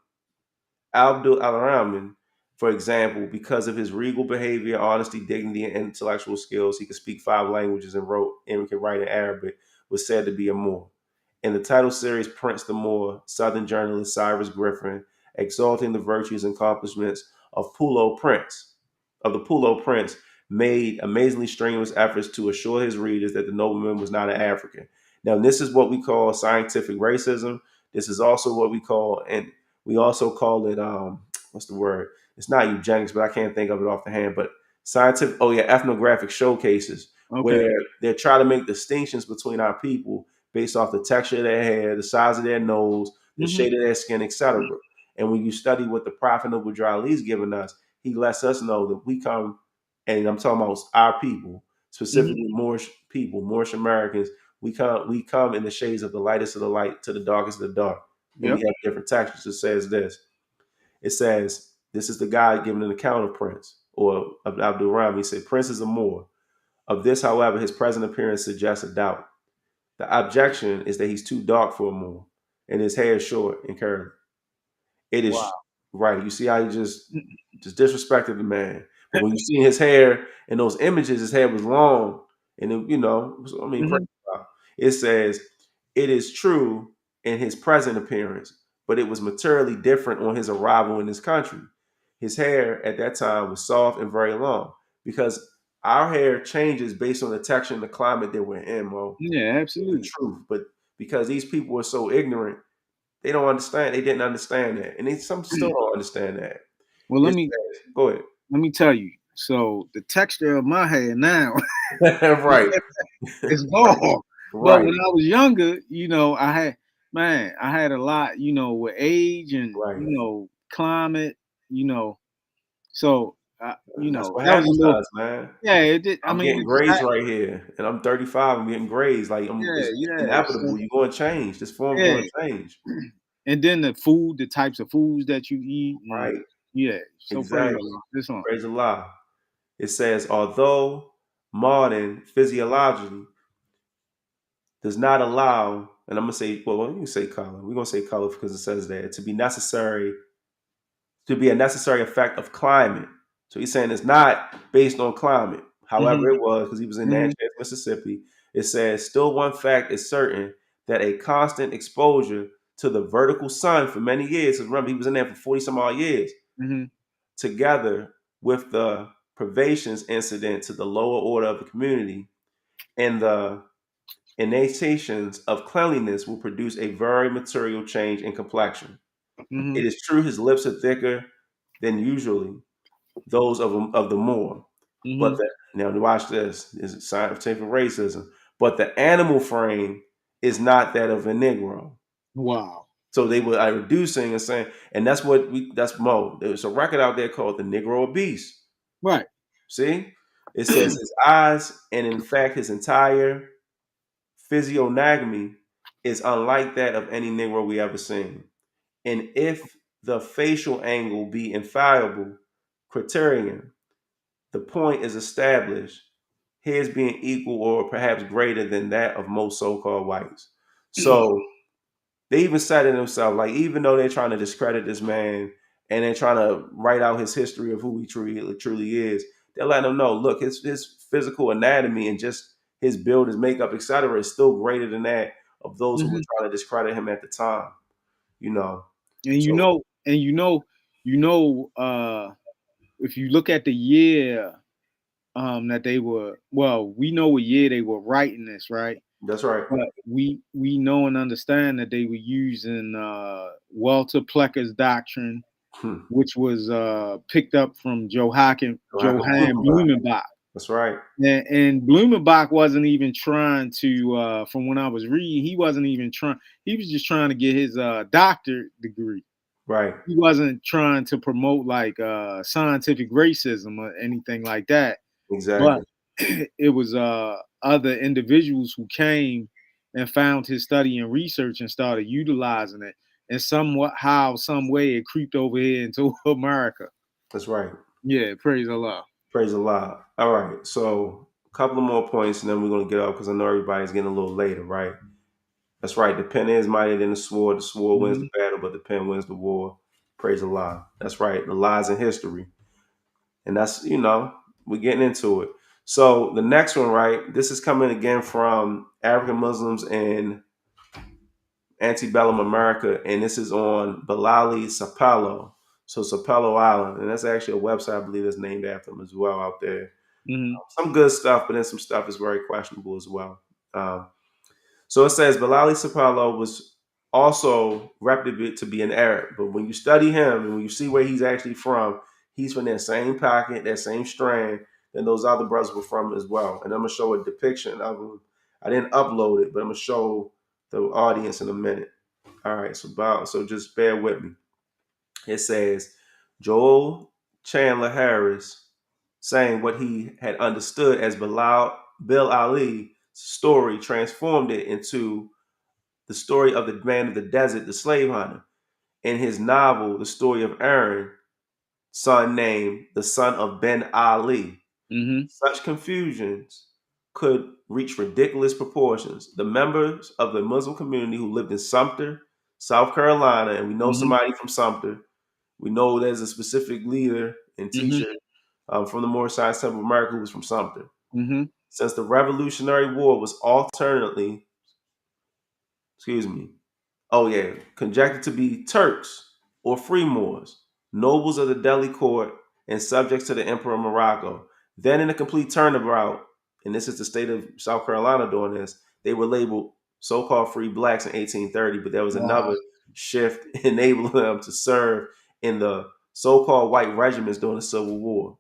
Speaker 1: Abdul Al-Rahman, for example, because of his regal behavior, honesty, dignity, and intellectual skills, he could speak 5 languages and could write in Arabic, was said to be a Moor. In the title series, Prince the Moor, Southern journalist Cyrus Griffin, exalting the virtues and accomplishments of the Pulo Prince, made amazingly strenuous efforts to assure his readers that the nobleman was not an African. Now, this is what we call scientific racism. This is also what we call, and we also call it what's the word? It's not eugenics, but I can't think of it off the hand. But scientific, oh yeah, ethnographic showcases
Speaker 2: Okay.
Speaker 1: where they're trying to make distinctions between our people based off the texture of their hair, the size of their nose, the
Speaker 2: Hmm.
Speaker 1: shade of their skin, etc. And when you study what the Prophet Noble Ali's given us, he lets us know that we come, and I'm talking about our people,
Speaker 2: Hmm.
Speaker 1: specifically Moorish people, Moorish Americans. We come in the shades of the lightest of the light to the darkest of the dark, and we
Speaker 2: Yep.
Speaker 1: have different textures. It says this. It says, this is the guy giving an account of Prince or of Abdul Rahman. He said, Prince is a Moor. Of this, however, his present appearance suggests a doubt. The objection is that he's too dark for a Moor, and his hair is short and curly. It is
Speaker 2: Wow.
Speaker 1: right. You see how he just disrespected the man. But when you see his hair in those images, his hair was long, and I mean,
Speaker 2: Hmm.
Speaker 1: it says it is true in his present appearance, but it was materially different on his arrival in this country. His hair at that time was soft and very long because our hair changes based on the texture and the climate that we're in, Mo.
Speaker 2: Yeah,
Speaker 1: It's the
Speaker 2: absolutely.
Speaker 1: truth. But because these people are so ignorant, they don't understand. They didn't understand that, and some still don't understand that.
Speaker 2: Well, let
Speaker 1: It
Speaker 2: me
Speaker 1: says, go ahead.
Speaker 2: let me tell you. So the texture of my hair now
Speaker 1: Right,
Speaker 2: is long, but
Speaker 1: right,
Speaker 2: when I was younger, I had a lot, with age and
Speaker 1: right.
Speaker 2: climate, so
Speaker 1: That's what
Speaker 2: that was a
Speaker 1: happens to
Speaker 2: little,
Speaker 1: us, man.
Speaker 2: yeah. It did. I
Speaker 1: I'm
Speaker 2: mean,
Speaker 1: getting grades right here, and I'm 35. I'm getting grades. Like
Speaker 2: yeah,
Speaker 1: it's
Speaker 2: yeah. So
Speaker 1: inevitable. You're going to change. This form's
Speaker 2: yeah,
Speaker 1: going to change.
Speaker 2: and then the types of foods that you eat, and
Speaker 1: Right.
Speaker 2: yeah. So praise
Speaker 1: Exactly.
Speaker 2: Allah. This one.
Speaker 1: Praise Allah. It says, although modern physiology does not allow, and I'm gonna say, well, you can say color. We're gonna say color because it says that to be necessary, to be a necessary effect of climate. So he's saying it's not based on climate. However,
Speaker 2: Mhm.
Speaker 1: it was because he was in
Speaker 2: Mhm.
Speaker 1: Natchez, Mississippi. It says, still one fact is certain that a constant exposure to the vertical sun for many years, because remember, he was in there for 40 some odd years,
Speaker 2: Mhm.
Speaker 1: together with the privations incident to the lower order of the community and the initiations of cleanliness will produce a very material change in complexion. It
Speaker 2: Mhm.
Speaker 1: is true his lips are thicker than usually those of the Moor, but
Speaker 2: Mhm.
Speaker 1: now watch this. This is a sign of typical racism. But the animal frame is not that of a Negro.
Speaker 2: Wow.
Speaker 1: So they were reducing and saying, and that's what we. That's Mo. There's a record out there called the Negro Beast.
Speaker 2: Right.
Speaker 1: See, it says his eyes, and in fact, his entire physiognomy is unlike that of any Negro we ever seen. And if the facial angle be infallible criterion, the point is established, his being equal or perhaps greater than that of most so-called whites. So they even said it themselves, like even though they're trying to discredit this man and they're trying to write out his history of who he truly is, they're letting him know, look, his physical anatomy and just his build, his makeup, etc., is still greater than that of those who were
Speaker 2: Mhm.
Speaker 1: trying to discredit him at the time. You know,
Speaker 2: And
Speaker 1: so
Speaker 2: if you look at the year that they were, well, we know what year they were writing this, right?
Speaker 1: that's right.
Speaker 2: But we know and understand that they were using Walter Plecker's doctrine,
Speaker 1: Hmm.
Speaker 2: which was picked up from
Speaker 1: So I could
Speaker 2: Johann
Speaker 1: Blumenbach.
Speaker 2: Blumenbach.
Speaker 1: That's right.
Speaker 2: And Blumenbach wasn't even trying to, from when I was reading, he wasn't even trying. He was just trying to get his doctorate degree.
Speaker 1: Right.
Speaker 2: He wasn't trying to promote like scientific racism or anything like that. But
Speaker 1: Exactly.
Speaker 2: it was other individuals who came and found his study and research and started utilizing it. And somewhat, how, some way, it creeped over here into America.
Speaker 1: That's right.
Speaker 2: Yeah, praise Allah.
Speaker 1: Praise Allah. All right. So a couple of more points and then we're gonna get off because I know everybody's getting a little later, right? That's right. The pen is mightier than the sword. The sword wins the
Speaker 2: Hmm.
Speaker 1: battle, but the pen wins the war. Praise Allah. That's right. The lies in history. And that's, we're getting into it. So the next one, right? This is coming again from African Muslims in antebellum America, and this is on Balali Sapelo. So Sapelo Island, and that's actually a website I believe that's named after him as well out there.
Speaker 2: Hmm.
Speaker 1: Some good stuff, but then some stuff is very questionable as well. Um, so it says Balali Sapelo was also reputed to be an Arab, but when you study him and when you see where he's from that same pocket, that same strand, and those other brothers were from as well. And I'm gonna show a depiction of him. I didn't upload it, but I'm gonna show the audience in a minute. All right, so just bear with me. It says Joel Chandler Harris saying what he had understood as Bill Ali's story, transformed it into the story of the man of the desert, the slave hunter. In his novel, The Story of Aaron, son named the son of Ben Ali.
Speaker 2: Hmm.
Speaker 1: Such confusions could reach ridiculous proportions. The members of the Muslim community who lived in Sumter, South Carolina, and we know
Speaker 2: Hmm.
Speaker 1: somebody from Sumter. We know there's a specific leader and
Speaker 2: Hmm.
Speaker 1: teacher from the Moorish Science Temple of America who was from Sumter.
Speaker 2: Hmm.
Speaker 1: Since the Revolutionary War was alternately, excuse me, oh yeah, conjectured to be Turks or free Moors, nobles of the Delhi court, and subjects to the Emperor of Morocco. Then, in a complete turnabout, and this is the state of South Carolina doing this, they were labeled so-called free blacks in 1830, but there was
Speaker 2: Wow.
Speaker 1: another shift enabling them to serve in the so-called white regiments during the Civil War.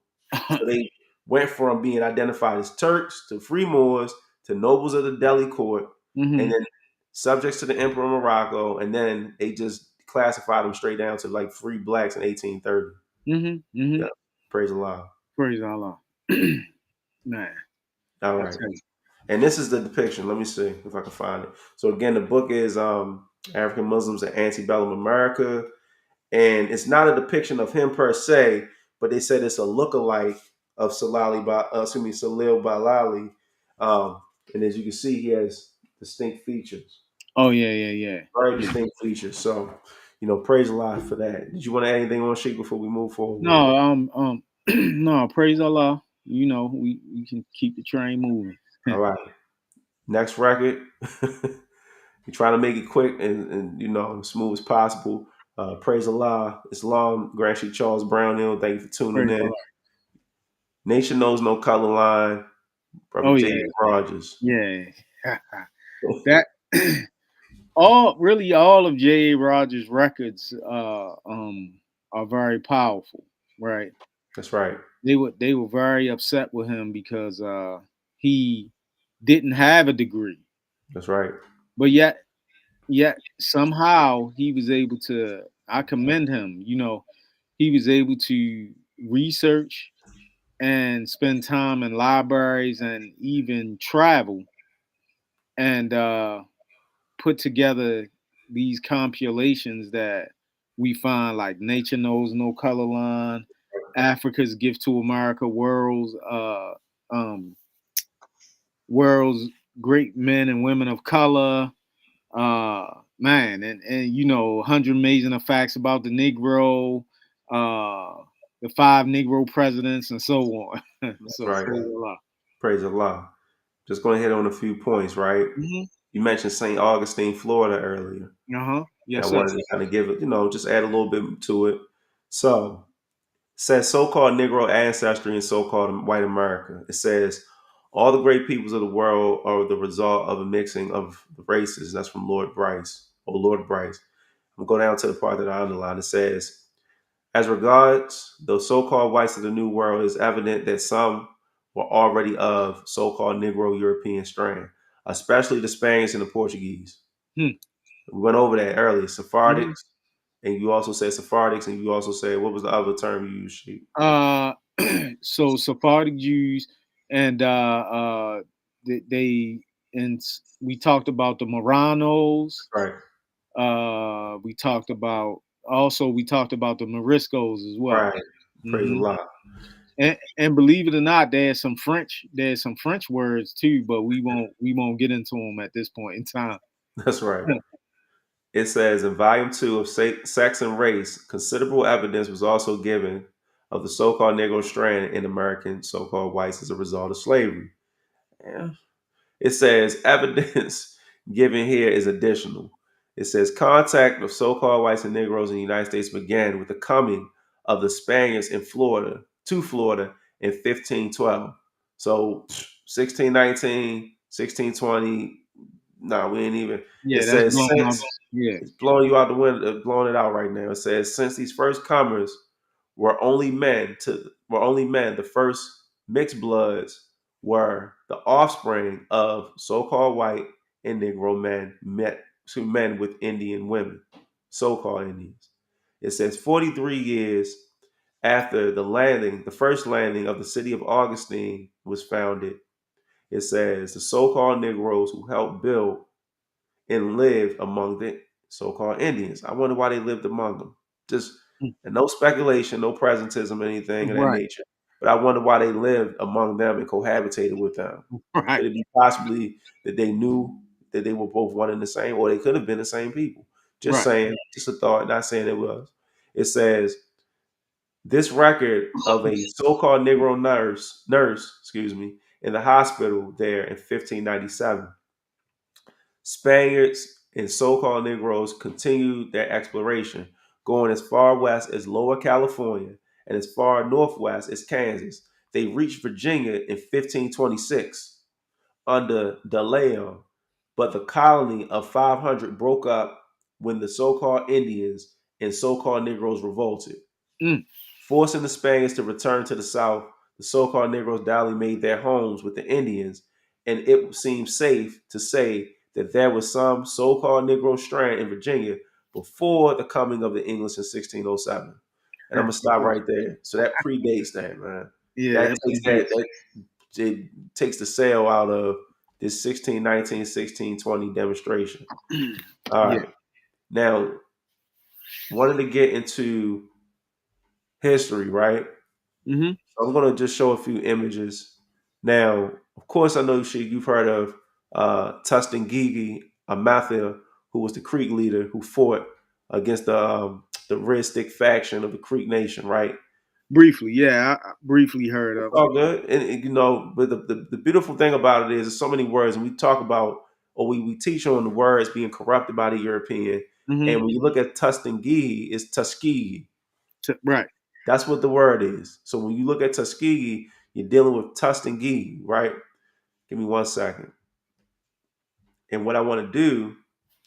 Speaker 1: So they went from being identified as Turks to free Moors to nobles of the Delhi court, and
Speaker 2: Hmm.
Speaker 1: then subjects to the Emperor of Morocco, and then they just classified them straight down to like free blacks in 1830.
Speaker 2: Hmm. Hmm.
Speaker 1: Yeah, praise Allah.
Speaker 2: Praise Allah. Man,
Speaker 1: All
Speaker 2: I
Speaker 1: right,
Speaker 2: tell you.
Speaker 1: and this is the depiction. Let me see if I can find it. So again, the book is African Muslims in Antebellum America, and it's not a depiction of him per se, but they said it's a lookalike of Salil Balali. And as you can see, he has distinct features,
Speaker 2: Oh yeah, yeah,
Speaker 1: very
Speaker 2: yeah.
Speaker 1: distinct features. So, praise a lot for that. Did you want to add anything on Sheik before we move forward with it?
Speaker 2: No, no, praise Allah. You know, we can keep the train moving.
Speaker 1: All right. Next record. We're trying to make it quick and as smooth as possible. Praise Allah. Islam, Grand Sheik Charles Brownhill. Thank you for tuning
Speaker 2: Praise
Speaker 1: in.
Speaker 2: Allah.
Speaker 1: Nation knows no color line. Brother
Speaker 2: Oh
Speaker 1: J.
Speaker 2: yeah,
Speaker 1: Rogers.
Speaker 2: yeah. That all of J.A. Rogers' records are very powerful, right?
Speaker 1: That's right.
Speaker 2: They were very upset with him because he didn't have a degree,
Speaker 1: That's right.
Speaker 2: but yet somehow he was able to. I commend him. You know, he was able to research and spend time in libraries and even travel and put together these compilations that we find like Nature Knows No Color Line, Africa's Gift to America, um, World's Great Men and Women of Color, man, and 100 Amazing Facts about the Negro, the five Negro presidents, and so on.
Speaker 1: That's
Speaker 2: So
Speaker 1: right.
Speaker 2: praise Allah.
Speaker 1: Praise Allah. Just going to hit on a few points, right?
Speaker 2: Mm-hmm.
Speaker 1: You mentioned St. Augustine, Florida earlier.
Speaker 2: Uh-huh.
Speaker 1: And I
Speaker 2: Yes, sir.
Speaker 1: wanted to kind of give it, just add a little bit to it. So, says so-called Negro ancestry in so-called white America. It says all the great peoples of the world are the result of a mixing of the races. That's from Lord Bryce or Lord Bryce. I'm going to go down to the part that I underlined. It says, as regards the so-called whites of the New World, it is evident that some were already of so-called Negro European strain, especially the Spaniards and the Portuguese.
Speaker 2: Hmm.
Speaker 1: We went over that earlier.
Speaker 2: Mhm.
Speaker 1: Sephardics, and you also said Sephardics, and you also said what was the other term you used? Sheik?
Speaker 2: Uh, so Sephardic Jews, and they and we talked about the Moranos.
Speaker 1: Right,
Speaker 2: We talked about the Moriscos as well.
Speaker 1: right. Praise
Speaker 2: Hmm.
Speaker 1: Allah.
Speaker 2: And believe it or not, there's some French words too, but we won't get into them at this point in time.
Speaker 1: That's right. It says in Volume 2 of Sex and Race, considerable evidence was also given of the so-called Negro strand in American so-called whites as a result of slavery. Yeah. It says evidence given here is additional. It says contact of so-called whites and Negroes in the United States began with the coming of the Spaniards in Florida to Florida in 1512. So 1619, 1620. No, we ain't even. It
Speaker 2: Yeah, that's
Speaker 1: says
Speaker 2: blown up.
Speaker 1: since
Speaker 2: Yeah.
Speaker 1: it's blowing you out the window, blowing it out right now. It says since these first comers were only men, the first mixed bloods were the offspring of so-called white and Negro men met to men with Indian women, so-called Indians. It says 43 years after the first landing of the city of Augustine was founded. It says the so-called Negroes who helped build and lived among the so-called Indians. I wonder why they lived among them. Just and no speculation, no presentism, anything of that
Speaker 2: Right.
Speaker 1: nature. But I wonder why they lived among them and cohabitated with them.
Speaker 2: Right.
Speaker 1: Could it be possibly that they knew that they were both one and the same, or they could have been the same people? Just
Speaker 2: Right.
Speaker 1: saying, just a thought, not saying it was. It says this record of a so-called Negro nurse, in the hospital there in 1597. Spaniards and so-called Negroes continued their exploration, going as far west as Lower California and as far northwest as Kansas. They reached Virginia in 1526 under De Leon, but the colony of 500 broke up when the so-called Indians and so-called Negroes revolted.
Speaker 2: Mm.
Speaker 1: Forcing the Spaniards to return to the South, the so-called Negroes dally made their homes with the Indians, and it seemed safe to say that there was some so-called Negro strand in Virginia before the coming of the English in 1607. And I'm gonna stop right there. So that predates that, man.
Speaker 2: Yeah,
Speaker 1: That
Speaker 2: that
Speaker 1: takes that
Speaker 2: predates.
Speaker 1: that it takes the sail out of this 1619, 1620 demonstration. All
Speaker 2: Yeah.
Speaker 1: right. Now, wanted to get into history, right?
Speaker 2: Hmm.
Speaker 1: So I'm going to just show a few images. Now, of course, I know you've heard of Tuskegee Amatha, who was the Creek leader who fought against the Red Stick faction of the Creek Nation, right?
Speaker 2: Briefly, yeah, I briefly heard
Speaker 1: It's
Speaker 2: of them.
Speaker 1: all good. And, but the beautiful thing about it is there's so many words, and we talk about, or we teach on the words being corrupted by the European.
Speaker 2: Hmm.
Speaker 1: And when you look at Tuskegee, it's Tuskegee.
Speaker 2: Right.
Speaker 1: That's what the word is. So when you look at Tuskegee, you're dealing with Tuskegee, right? Give me 1 second. And what I want to do,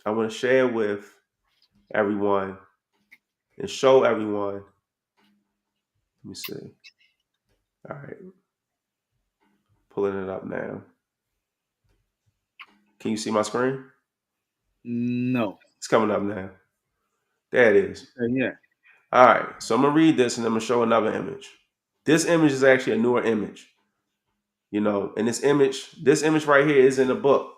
Speaker 1: I want to share with everyone and show everyone. Let me see. All right, pulling it up now. Can you see my screen?
Speaker 2: No.
Speaker 1: It's coming up now. There it is.
Speaker 2: Yeah.
Speaker 1: All right, so I'm gonna read this and I'm gonna show another image. This image is actually a newer image, and this image right here is in a book.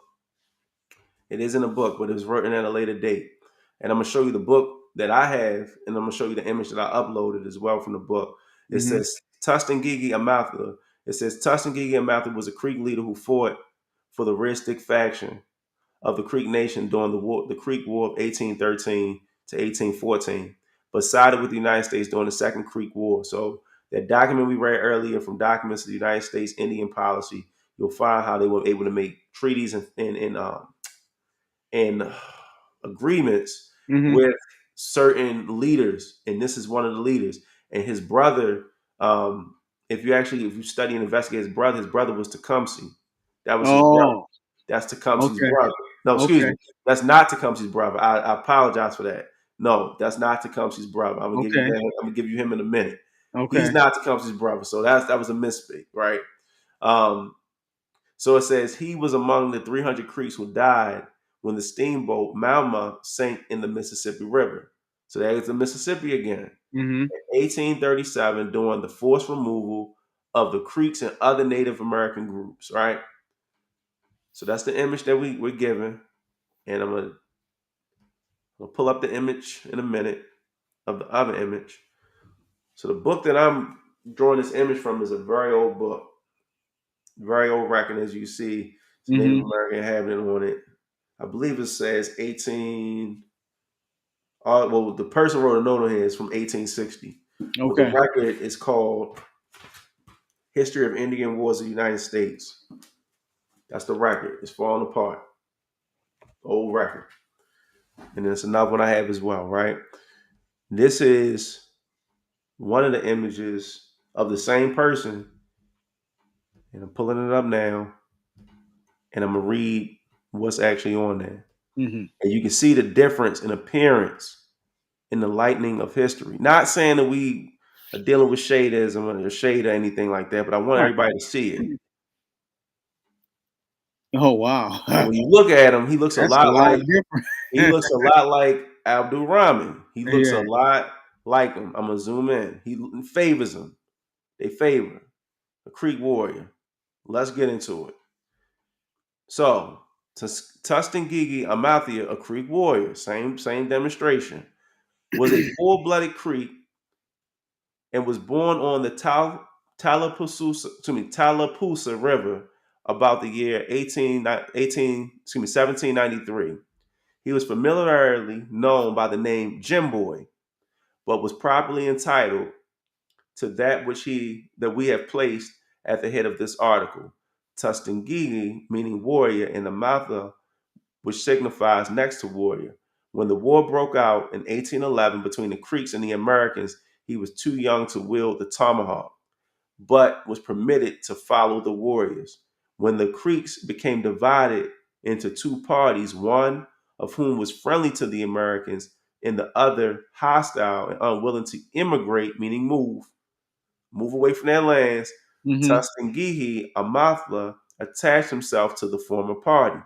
Speaker 1: It is in a book, but it was written at a later date. And I'm gonna show you the book that I have, and I'm gonna show you the image that I uploaded as well from the book. It
Speaker 2: Hmm.
Speaker 1: says Tuskegee Amatha. It says Tuskegee Amatha was a Creek leader who fought for the Red Stick faction of the Creek Nation during the Creek War of 1813 to 1814, but sided with the United States during the Second Creek War. So that document we read earlier from Documents of the United States Indian Policy, you'll find how they were able to make treaties and agreements
Speaker 2: Hmm.
Speaker 1: with certain leaders, and this is one of the leaders. And his brother, if you study and investigate his brother was Tecumseh. That was his brother.
Speaker 2: Oh,
Speaker 1: That's Tecumseh's
Speaker 2: okay.
Speaker 1: brother. No, excuse
Speaker 2: Okay.
Speaker 1: me. That's not Tecumseh's brother. I apologize for that. No, that's not Tecumseh's brother. I'm gonna give you
Speaker 2: Okay.
Speaker 1: that. I'm gonna give you him in a minute. He's
Speaker 2: Okay.
Speaker 1: not Tecumseh's brother. So that was a misspeak, right? Um, so it says he was among the 300 Creeks who died when the steamboat Malma sank in the Mississippi River. So there's the Mississippi again.
Speaker 2: Hmm.
Speaker 1: 1837, during the forced removal of the Creeks and other Native American groups, right? So that's the image that we're given. And I'm gonna pull up the image in a minute of the other image. So the book that I'm drawing this image from is a very old book, very old record, as you see. It's Native
Speaker 2: Hmm.
Speaker 1: American inhabitant on it. I believe it says 18. Well, the person wrote a note on here is from 1860, but the
Speaker 2: Okay.
Speaker 1: record is called History of Indian Wars of the United States. That's the record. It's falling apart. Old record. And there's another one I have as well, right? This is one of the images of the same person, and I'm pulling it up now, and I'm gonna read what's actually on there.
Speaker 2: Hmm.
Speaker 1: And you can see the difference in appearance in the lightning of history. Not saying that we are dealing with shadeism or shade or anything like that, but I want
Speaker 2: Right.
Speaker 1: everybody to see it.
Speaker 2: Oh wow.
Speaker 1: So when you look at him, he looks a
Speaker 2: That's a
Speaker 1: lot
Speaker 2: lot
Speaker 1: like
Speaker 2: different.
Speaker 1: Abdul Rahman. He looks a
Speaker 2: Yeah.
Speaker 1: lot like him. I'm gonna zoom in. He favors him. They favor a Creek warrior. Let's get into it. So Tuskegee Amathia, a Creek warrior, same demonstration, was a full-blooded Creek and was born on the Tallapoosa River about the year 1793. He was familiarly known by the name Jim Boy, but was properly entitled to that we have placed at the head of this article. Tuskegee, meaning warrior, and Amatha, which signifies next to warrior. When the war broke out in 1811 between the Creeks and the Americans, he was too young to wield the tomahawk, but was permitted to follow the warriors. When the Creeks became divided into two parties, one of whom was friendly to the Americans and the other hostile and unwilling to immigrate, meaning move away from their lands,
Speaker 2: Hmm.
Speaker 1: Tuskegee Amathla attached himself to the former party.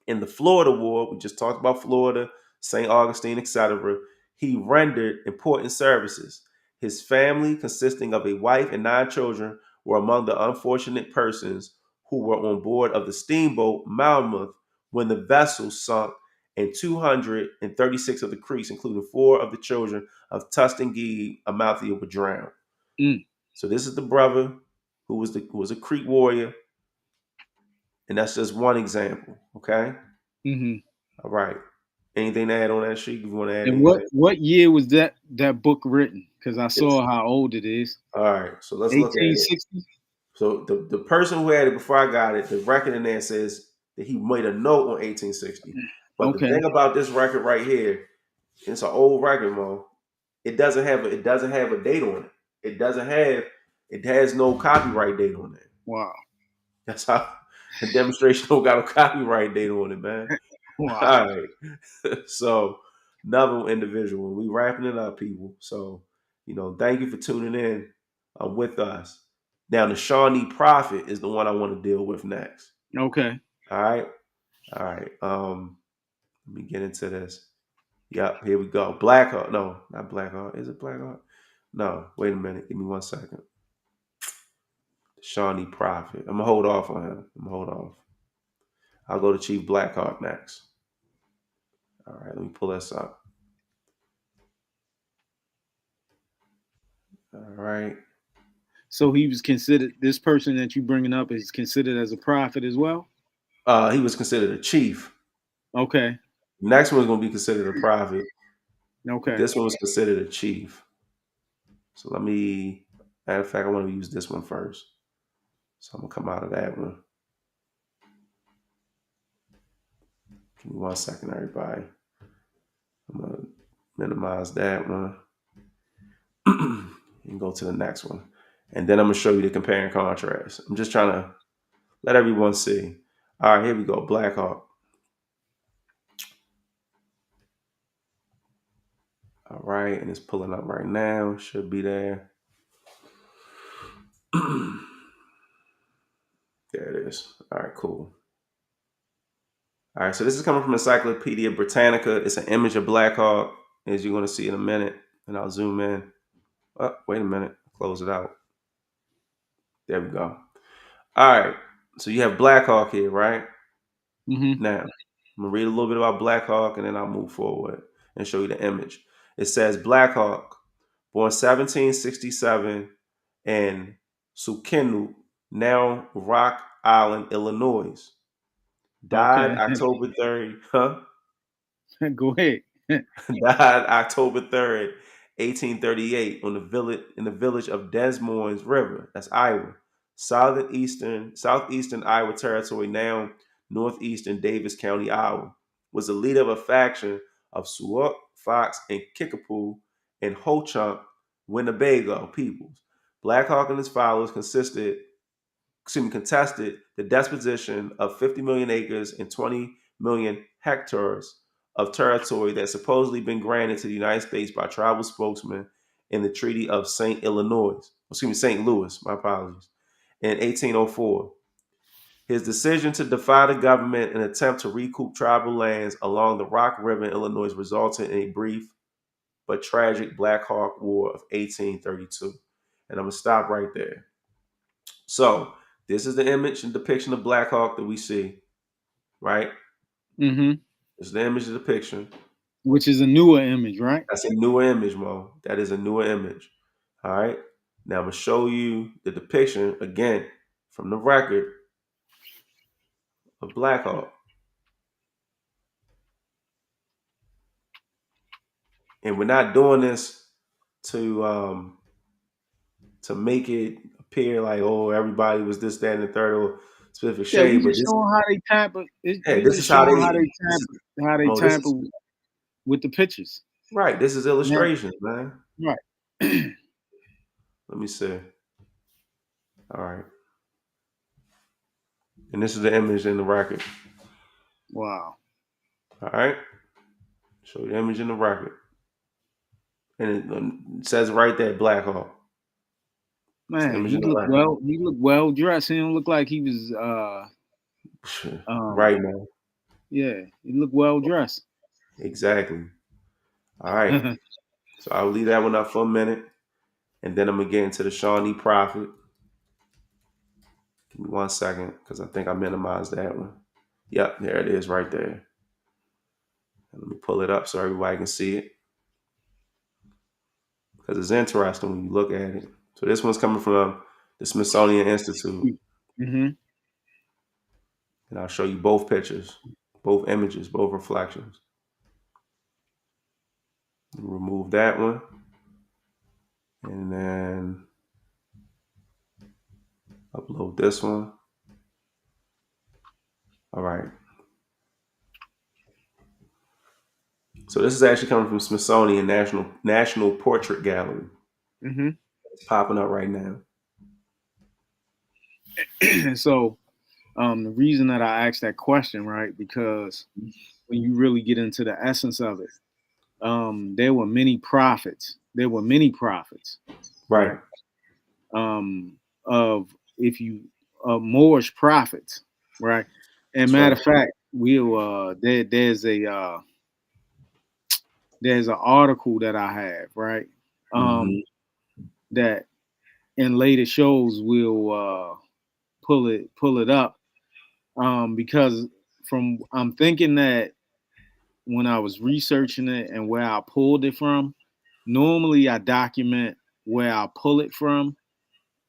Speaker 1: In the Florida War, we just talked about Florida, St. Augustine, etc., he rendered important services. His family, consisting of a wife and 9 children, were among the unfortunate persons who were on board of the steamboat Monmouth when the vessel sunk, and 236 of the Creeks, including 4 of the children of Tuskegee Amathia, were drowned.
Speaker 2: Mm.
Speaker 1: So this is the brother who was a Creek warrior, and that's just one example. Okay.
Speaker 2: Hmm.
Speaker 1: All right. Anything to add on that sheet? If you want to add
Speaker 2: And
Speaker 1: anything?
Speaker 2: what year was that book written? Because I
Speaker 1: Yes.
Speaker 2: saw how old it is.
Speaker 1: All right. So let's look at it.
Speaker 2: 1860.
Speaker 1: So the person who had it before I got it, the record in there says that he made a note on 1860. But the
Speaker 2: Okay.
Speaker 1: thing about this record right here, it's an old record, Mo. It doesn't have a date on it. It has no copyright date on it.
Speaker 2: Wow.
Speaker 1: That's how the demonstration don't got a copyright date on it, man.
Speaker 2: Wow.
Speaker 1: All right. So another individual. We wrapping it up, people. So, thank you for tuning in with us. Now, the Shawnee Prophet is the one I want to deal with next.
Speaker 2: Okay.
Speaker 1: All right. All right. Let me get into this. Yep, here we go. Blackheart. No, not Blackheart. Is it Blackheart? No, wait a minute. Give me 1 second. Shawnee Prophet. I'm gonna hold off on him. I'm gonna hold off. I'll go to Chief Blackheart next. All right, let me pull this up. All right.
Speaker 2: So he was considered, this person that you bringing up is considered as a prophet as well.
Speaker 1: He was considered a chief.
Speaker 2: Okay.
Speaker 1: Next one's gonna be considered a prophet, but
Speaker 2: Okay.
Speaker 1: this one was considered a chief. So matter of fact, I want to use this one first. So I'm gonna come out of that one. Give me 1 second, everybody. I'm gonna minimize that one and go to the next one. And then I'm gonna show you the compare and contrast. I'm just trying to let everyone see. All right, here we go. Blackhawk. All right, and it's pulling up right now. Should be there. There it is. All right, cool. All right, so this is coming from Encyclopedia Britannica. It's an image of Blackhawk, as you're going to see in a minute, and I'll zoom in. Oh, wait a minute. Close it out. There we go. All right, so you have Blackhawk here, right?
Speaker 2: Hmm.
Speaker 1: Now, I'm going to read a little bit about Blackhawk, and then I'll move forward and show you the image. It says Blackhawk, born 1767 in Sukenu, now Rock Island, Illinois. Died
Speaker 2: Okay.
Speaker 1: October 3rd, huh?
Speaker 2: Go ahead.
Speaker 1: Died October 3rd, 1838, in the village of Des Moines River. That's Iowa. Southeastern Iowa Territory, now northeastern Davis County, Iowa. Was the leader of a faction of Sioux, Fox, and Kickapoo and Ho Chunk, Winnebago peoples. Black Hawk and his followers contested the disposition of 50 million acres and 20 million hectares of territory that supposedly been granted to the United States by tribal spokesmen in the Treaty of St. Louis, my apologies, in 1804. His decision to defy the government and attempt to recoup tribal lands along the Rock River in Illinois resulted in a brief but tragic Black Hawk War of 1832. And I'm going to stop right there. So, this is the image and depiction of Black Hawk that we see, right?
Speaker 2: Hmm.
Speaker 1: This is the image of depiction.
Speaker 2: Which is a newer image, right?
Speaker 1: That's a newer image, Mo. That is a newer image. All right. Now I'm gonna show you the depiction again from the record of Black Hawk. And we're not doing this to to make it appear like, oh, everybody was this, that, and the third or specific
Speaker 2: Yeah, we
Speaker 1: shade, but
Speaker 2: just showing how they tamper.
Speaker 1: yeah,
Speaker 2: We
Speaker 1: this
Speaker 2: just
Speaker 1: is how
Speaker 2: showing
Speaker 1: they
Speaker 2: how they
Speaker 1: this is
Speaker 2: tamper, how they
Speaker 1: Mo, this
Speaker 2: tamper
Speaker 1: is
Speaker 2: with the pictures.
Speaker 1: right. This is
Speaker 2: Now,
Speaker 1: illustrations, man.
Speaker 2: right.
Speaker 1: Let me see. All right. And this is the image in the record.
Speaker 2: Wow.
Speaker 1: All right. Show the image in the record. And it says right there, Black Hawk. It's the
Speaker 2: Man,
Speaker 1: image in the record.
Speaker 2: he looked well dressed. He don't look like he was um
Speaker 1: Right, man.
Speaker 2: yeah, he looked well dressed.
Speaker 1: Exactly. All right. So I'll leave that one up for a minute. And then I'm going to get into the Shawnee Prophet. Give me 1 second because I think I minimized that one. Yep, there it is right there. And let me pull it up so everybody can see it because it's interesting when you look at it. So this one's coming from the Smithsonian Institute.
Speaker 2: Mm-hmm.
Speaker 1: And I'll show you both pictures, both images, both reflections. Remove that one. And then upload this one. All right. So this is actually coming from Smithsonian National Portrait Gallery.
Speaker 2: Mm-hmm.
Speaker 1: It's popping up right now.
Speaker 2: So the reason that I asked that question, right, because when you really get into the essence of it, there were many prophets. There were many prophets,
Speaker 1: Right.
Speaker 2: right? Of if you Moorish prophets, right? And
Speaker 1: That's
Speaker 2: matter
Speaker 1: right.
Speaker 2: of fact, we'll there's an article that I have, right?
Speaker 1: Mm-hmm.
Speaker 2: That in later shows we'll pull it up, because from I'm thinking that when I was researching it and where I pulled it from, normally I document where I pull it from.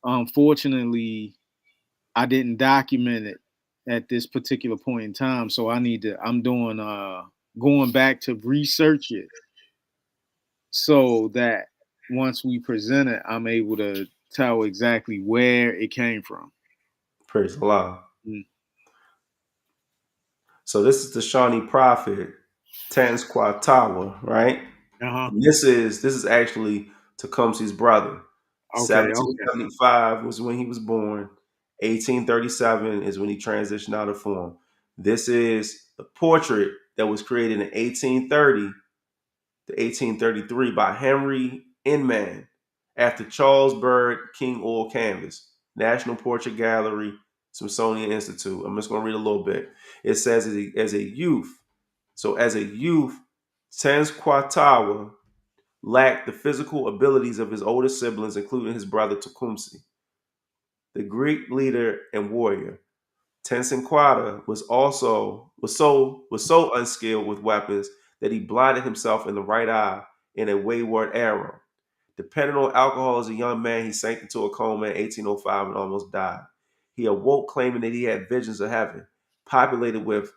Speaker 2: Unfortunately, I didn't document it at this particular point in time, so I'm doing going back to research it so that once we present it, I'm able to tell exactly where it came from.
Speaker 1: Praise Allah.
Speaker 2: Mm.
Speaker 1: So this is the Shawnee Prophet, Tansquatawa, right?
Speaker 2: Uh-huh.
Speaker 1: And this is actually Tecumseh's brother.
Speaker 2: Okay, okay.
Speaker 1: 1775 was when he was born. 1837 is when he transitioned out of form. This is the portrait that was created in 1830 to 1833 by Henry Inman after Charles Bird King oil canvas. National Portrait Gallery, Smithsonian Institute. I'm just going to read a little bit. It says as a youth, Tenskwatawa lacked the physical abilities of his older siblings, including his brother Tecumseh, the Greek leader and warrior. Tensenquata was so unskilled with weapons that he blinded himself in the right eye in a wayward arrow. Dependent on alcohol as a young man, he sank into a coma in 1805 and almost died. He awoke claiming that he had visions of heaven, populated with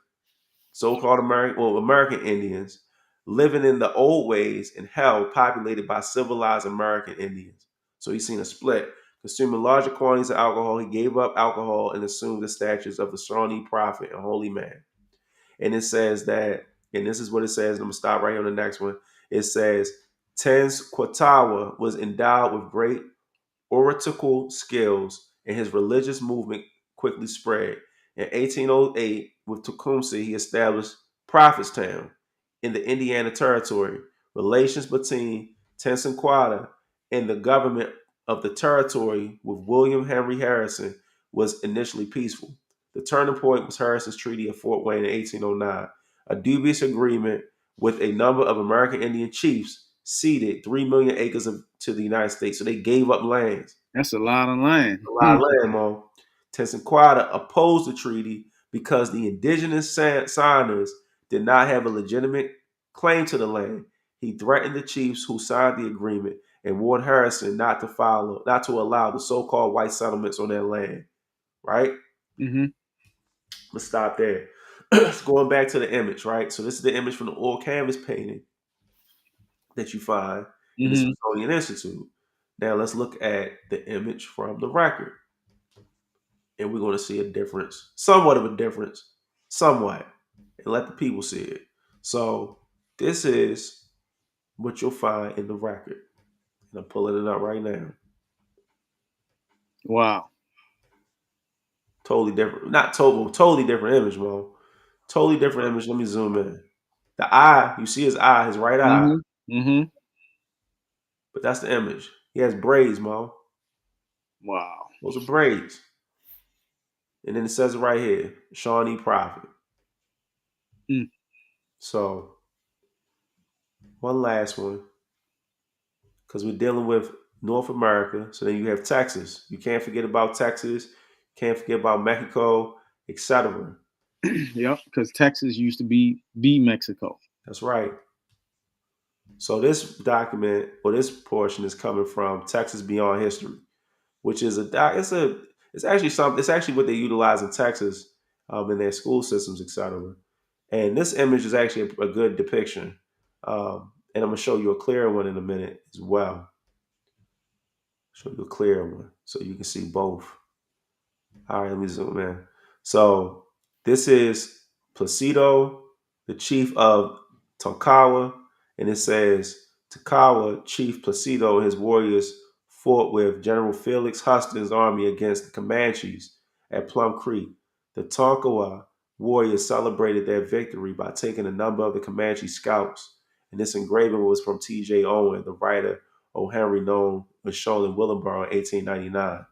Speaker 1: so-called American Indians living in the old ways and hell populated by civilized American Indians. So he's seen a split. Consuming larger quantities of alcohol, he gave up alcohol and assumed the status of the Shawnee prophet and holy man. And it says that, and this is what it says, and I'm going to stop right here on the next one. It says, Tens Quatawa was endowed with great oratorical skills, and his religious movement quickly spread. In 1808, with Tecumseh, he established Prophetstown in the Indiana Territory. Relations between Tensaquata and the government of the territory with William Henry Harrison was initially peaceful. The turning point was Harrison's Treaty of Fort Wayne in 1809, a dubious agreement with a number of American Indian chiefs ceded 3 million acres to the United States. So they gave up lands,
Speaker 2: That's a lot of land.
Speaker 1: a lot of land, Mo. Tensaquata opposed the treaty because the indigenous signers did not have a legitimate claim to the land. He threatened the chiefs who signed the agreement and warned Harrison not to allow the so-called white settlements on their land. Right?
Speaker 2: Mm-hmm.
Speaker 1: Let's stop there. Going back to the image, right? So this is the image from the oil canvas painting that you find in the
Speaker 2: Mm-hmm.
Speaker 1: Smithsonian Institute. Now let's look at the image from the record, and we're going to see a difference, somewhat of a difference, somewhat, and let the people see it. So this is what you'll find in the record, and I'm pulling it up right now.
Speaker 2: Wow.
Speaker 1: Totally different, not total, totally different image, Mo. Totally different image. Let me zoom in. The eye, you see his eye, his right eye,
Speaker 2: Mm-hmm. Mm-hmm.
Speaker 1: but that's the image. He has braids, Mo.
Speaker 2: Wow.
Speaker 1: Those are braids. And then it says it right here, Shawnee Prophet.
Speaker 2: Mm.
Speaker 1: So one last one, because we're dealing with North America. So then you have Texas. You can't forget about Texas. Can't forget about Mexico, etc.
Speaker 2: Yep. Because Texas used to be Mexico.
Speaker 1: That's right. So this document or this portion is coming from Texas Beyond History, which is it's actually something. It's actually what they utilize in Texas, in their school systems, etc. And this image is actually a good depiction. And I'm gonna show you a clearer one in a minute as well. Show you a clearer one so you can see both. All right, let me zoom in. So this is Placido, the chief of Tonkawa, and it says Tonkawa Chief Placido and his warriors fought with General Felix Huston's army against the Comanches at Plum Creek. The Tonkawa warriors celebrated their victory by taking a number of the Comanche scalps, and this engraving was from T.J. Owen, the writer O. Henry, known was shown in Willingboro in 1899.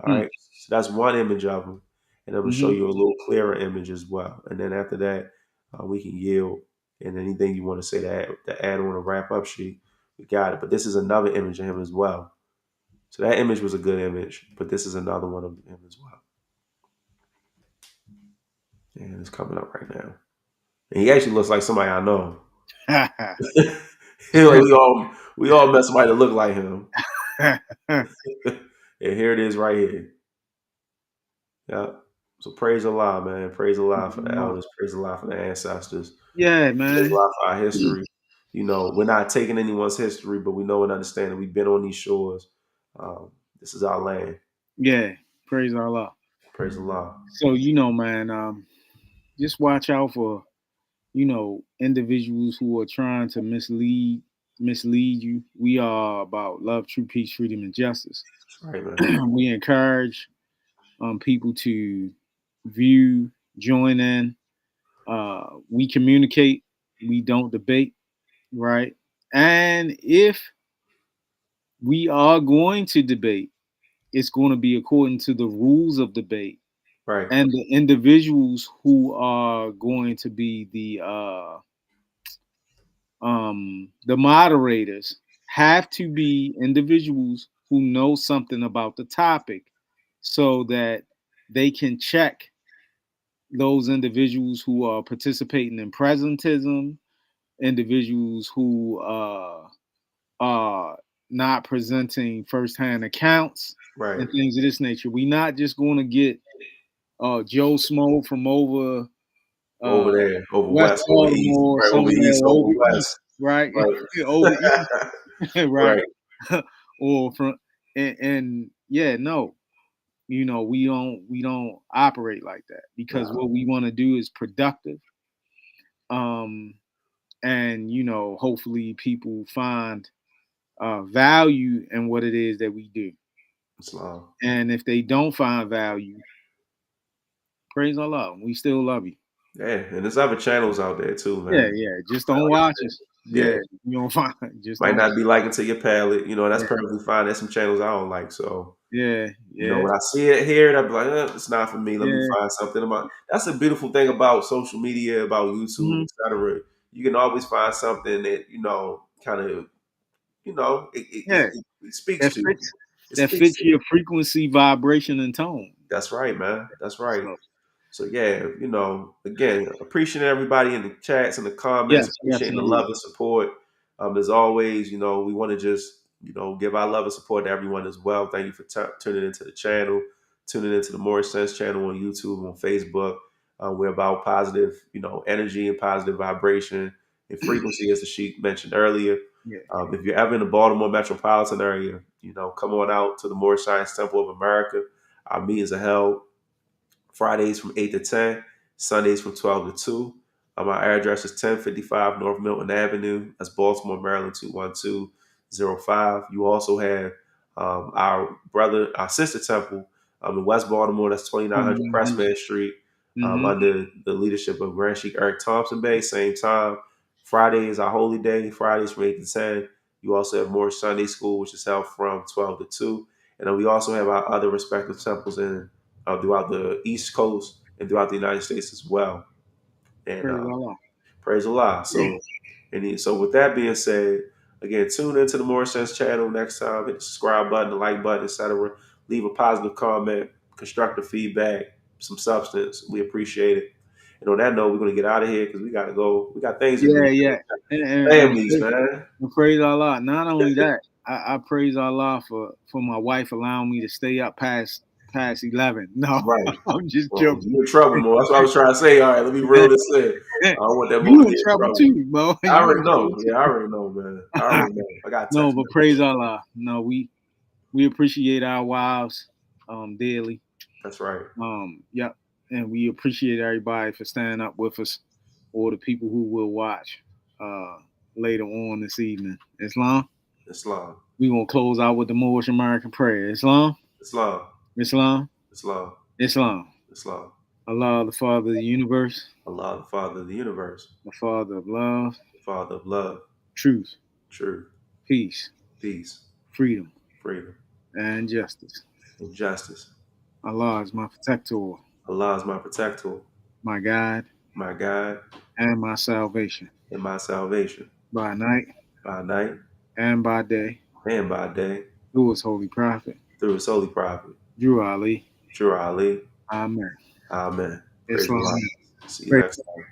Speaker 1: All
Speaker 2: Mm.
Speaker 1: right. So that's one image of them. And I'm going to show
Speaker 2: Hmm.
Speaker 1: you a little clearer image as well. And then after that, we can yield. And anything you want to say to add on a wrap up sheet, we got it. But this is another image of him as well. So that image was a good image, but this is another one of him as well. And it's coming up right now. And he actually looks like somebody I know. Like we all met somebody that look like him. And here it is right here. Yeah. So praise Allah, man. Praise Allah for the elders. Praise Allah for the ancestors.
Speaker 2: Yeah,
Speaker 1: Praise
Speaker 2: man.
Speaker 1: Allah for our history. We're not taking anyone's history, but we know and understand that we've been on these shores. This is our land.
Speaker 2: Yeah, praise Allah.
Speaker 1: Praise Allah.
Speaker 2: So man, just watch out for individuals who are trying to mislead you. We are about love, true peace, freedom, and justice.
Speaker 1: That's right, man.
Speaker 2: We encourage people to view, join in. We communicate. We don't debate, right? And if we are going to debate, it's going to be according to the rules of debate,
Speaker 1: Right.
Speaker 2: and the individuals who are going to be the moderators have to be individuals who know something about the topic, so that they can check those individuals who are participating in presentism, individuals who are not presenting firsthand accounts
Speaker 1: Right.
Speaker 2: and things of this nature. We're not just going to get Joe Smo from over
Speaker 1: Over
Speaker 2: uh,
Speaker 1: there, over
Speaker 2: West
Speaker 1: west, over east,
Speaker 2: Baltimore,
Speaker 1: right, over
Speaker 2: somewhere
Speaker 1: east, over
Speaker 2: over east,
Speaker 1: west.
Speaker 2: right? Over east,
Speaker 1: Right.
Speaker 2: right?
Speaker 1: Right.
Speaker 2: Or from and yeah, no, we don't operate like that, because
Speaker 1: Nah.
Speaker 2: what we want to do is productive, um, and hopefully people find value in what it is that we do.
Speaker 1: Islam.
Speaker 2: And if they don't find value, praise Allah, we still love you.
Speaker 1: Yeah, and there's other channels out there too,
Speaker 2: Yeah,
Speaker 1: man.
Speaker 2: yeah. Just
Speaker 1: Like
Speaker 2: don't
Speaker 1: I
Speaker 2: watch
Speaker 1: said,
Speaker 2: us.
Speaker 1: yeah,
Speaker 2: Yeah, you don't find. Just
Speaker 1: might
Speaker 2: don't.
Speaker 1: not be liking to your palate, that's
Speaker 2: Yeah,
Speaker 1: perfectly fine. There's some channels I don't like, so
Speaker 2: yeah, yeah,
Speaker 1: when I see it here, I'd be like, it's not for me. Let me
Speaker 2: yeah.
Speaker 1: find something about. That's the beautiful thing about social media, about YouTube,
Speaker 2: Hmm.
Speaker 1: etc. You can always find something that kind of,
Speaker 2: Yeah,
Speaker 1: it speaks
Speaker 2: that
Speaker 1: to you.
Speaker 2: fits.
Speaker 1: It
Speaker 2: That
Speaker 1: speaks
Speaker 2: fits
Speaker 1: to you.
Speaker 2: your frequency, vibration, and tone.
Speaker 1: That's right, man. That's right.
Speaker 2: So
Speaker 1: So yeah, again, appreciating everybody in the chats and the comments,
Speaker 2: yes, yes,
Speaker 1: appreciating the
Speaker 2: indeed.
Speaker 1: love and support. As always, we want to just give our love and support to everyone as well. Thank you for tuning into the channel, tuning into the Moorish Sense Channel on YouTube, on Facebook. We're about positive, energy and positive vibration and frequency, as the sheik mentioned earlier.
Speaker 2: Yeah,
Speaker 1: If you're ever in the Baltimore metropolitan area, come on out to the Moorish Science Temple of America. Our meetings are held Fridays from 8 to 10, Sundays from 12 to 2. Our address is 1055 North Milton Avenue. That's Baltimore, Maryland, 21205. You also have our sister temple in West Baltimore. That's 2900 Pressman Street,
Speaker 2: mm-hmm.
Speaker 1: under the leadership of Grand Sheik Eric Thompson Bay. Same time. Friday is our holy day. Fridays from 8 to 10. You also have Moorish Sunday School, which is held from 12 to 2. And then we also have our other respective temples throughout the East Coast and throughout the United States as well. And
Speaker 2: Praise Allah.
Speaker 1: praise Allah. So with that being said, again, tune into the Moorish Sense channel next time. Hit the subscribe button, the like button, etc. Leave a positive comment, constructive feedback, some substance. We appreciate it. And on that note, we're gonna get out of here because we gotta go. We got things to do.
Speaker 2: Yeah, yeah.
Speaker 1: Families, man.
Speaker 2: And praise Allah. Not only that, I praise Allah for my wife allowing me to stay up past 11. No,
Speaker 1: Right.
Speaker 2: I'm just
Speaker 1: Well,
Speaker 2: joking.
Speaker 1: you in trouble, Mo. That's what I was trying to say. All right, let me reel this in. I don't want that Mo to
Speaker 2: You in
Speaker 1: get in
Speaker 2: trouble
Speaker 1: trouble.
Speaker 2: too, Mo.
Speaker 1: I
Speaker 2: You
Speaker 1: already
Speaker 2: in trouble
Speaker 1: know. Yeah, I
Speaker 2: too.
Speaker 1: already know, man. I already know. I got
Speaker 2: No,
Speaker 1: text
Speaker 2: but
Speaker 1: messages.
Speaker 2: praise Allah. No, we appreciate our wives daily.
Speaker 1: That's right.
Speaker 2: Yep. And we appreciate everybody for standing up with us, or the people who will watch uh later on this evening. Islam.
Speaker 1: Islam.
Speaker 2: We gonna close out with the Moorish American prayer. Islam.
Speaker 1: Islam.
Speaker 2: Islam.
Speaker 1: Islam.
Speaker 2: Islam.
Speaker 1: Islam.
Speaker 2: Allah, the Father of the universe,
Speaker 1: Allah, the Father of the universe,
Speaker 2: the Father of love,
Speaker 1: the Father of love,
Speaker 2: truth,
Speaker 1: truth,
Speaker 2: peace,
Speaker 1: peace,
Speaker 2: freedom,
Speaker 1: freedom,
Speaker 2: and justice.
Speaker 1: and justice.
Speaker 2: Allah is my protector,
Speaker 1: Allah is my protector,
Speaker 2: my guide,
Speaker 1: my God,
Speaker 2: and my salvation
Speaker 1: and my salvation.
Speaker 2: by night
Speaker 1: By night
Speaker 2: and by day,
Speaker 1: and by day,
Speaker 2: through his holy prophet,
Speaker 1: through his holy prophet,
Speaker 2: Drew Ali.
Speaker 1: Drew Ali.
Speaker 2: Amen.
Speaker 1: Amen. Praise
Speaker 2: Islam.
Speaker 1: Allah. See you
Speaker 2: Praise
Speaker 1: next time.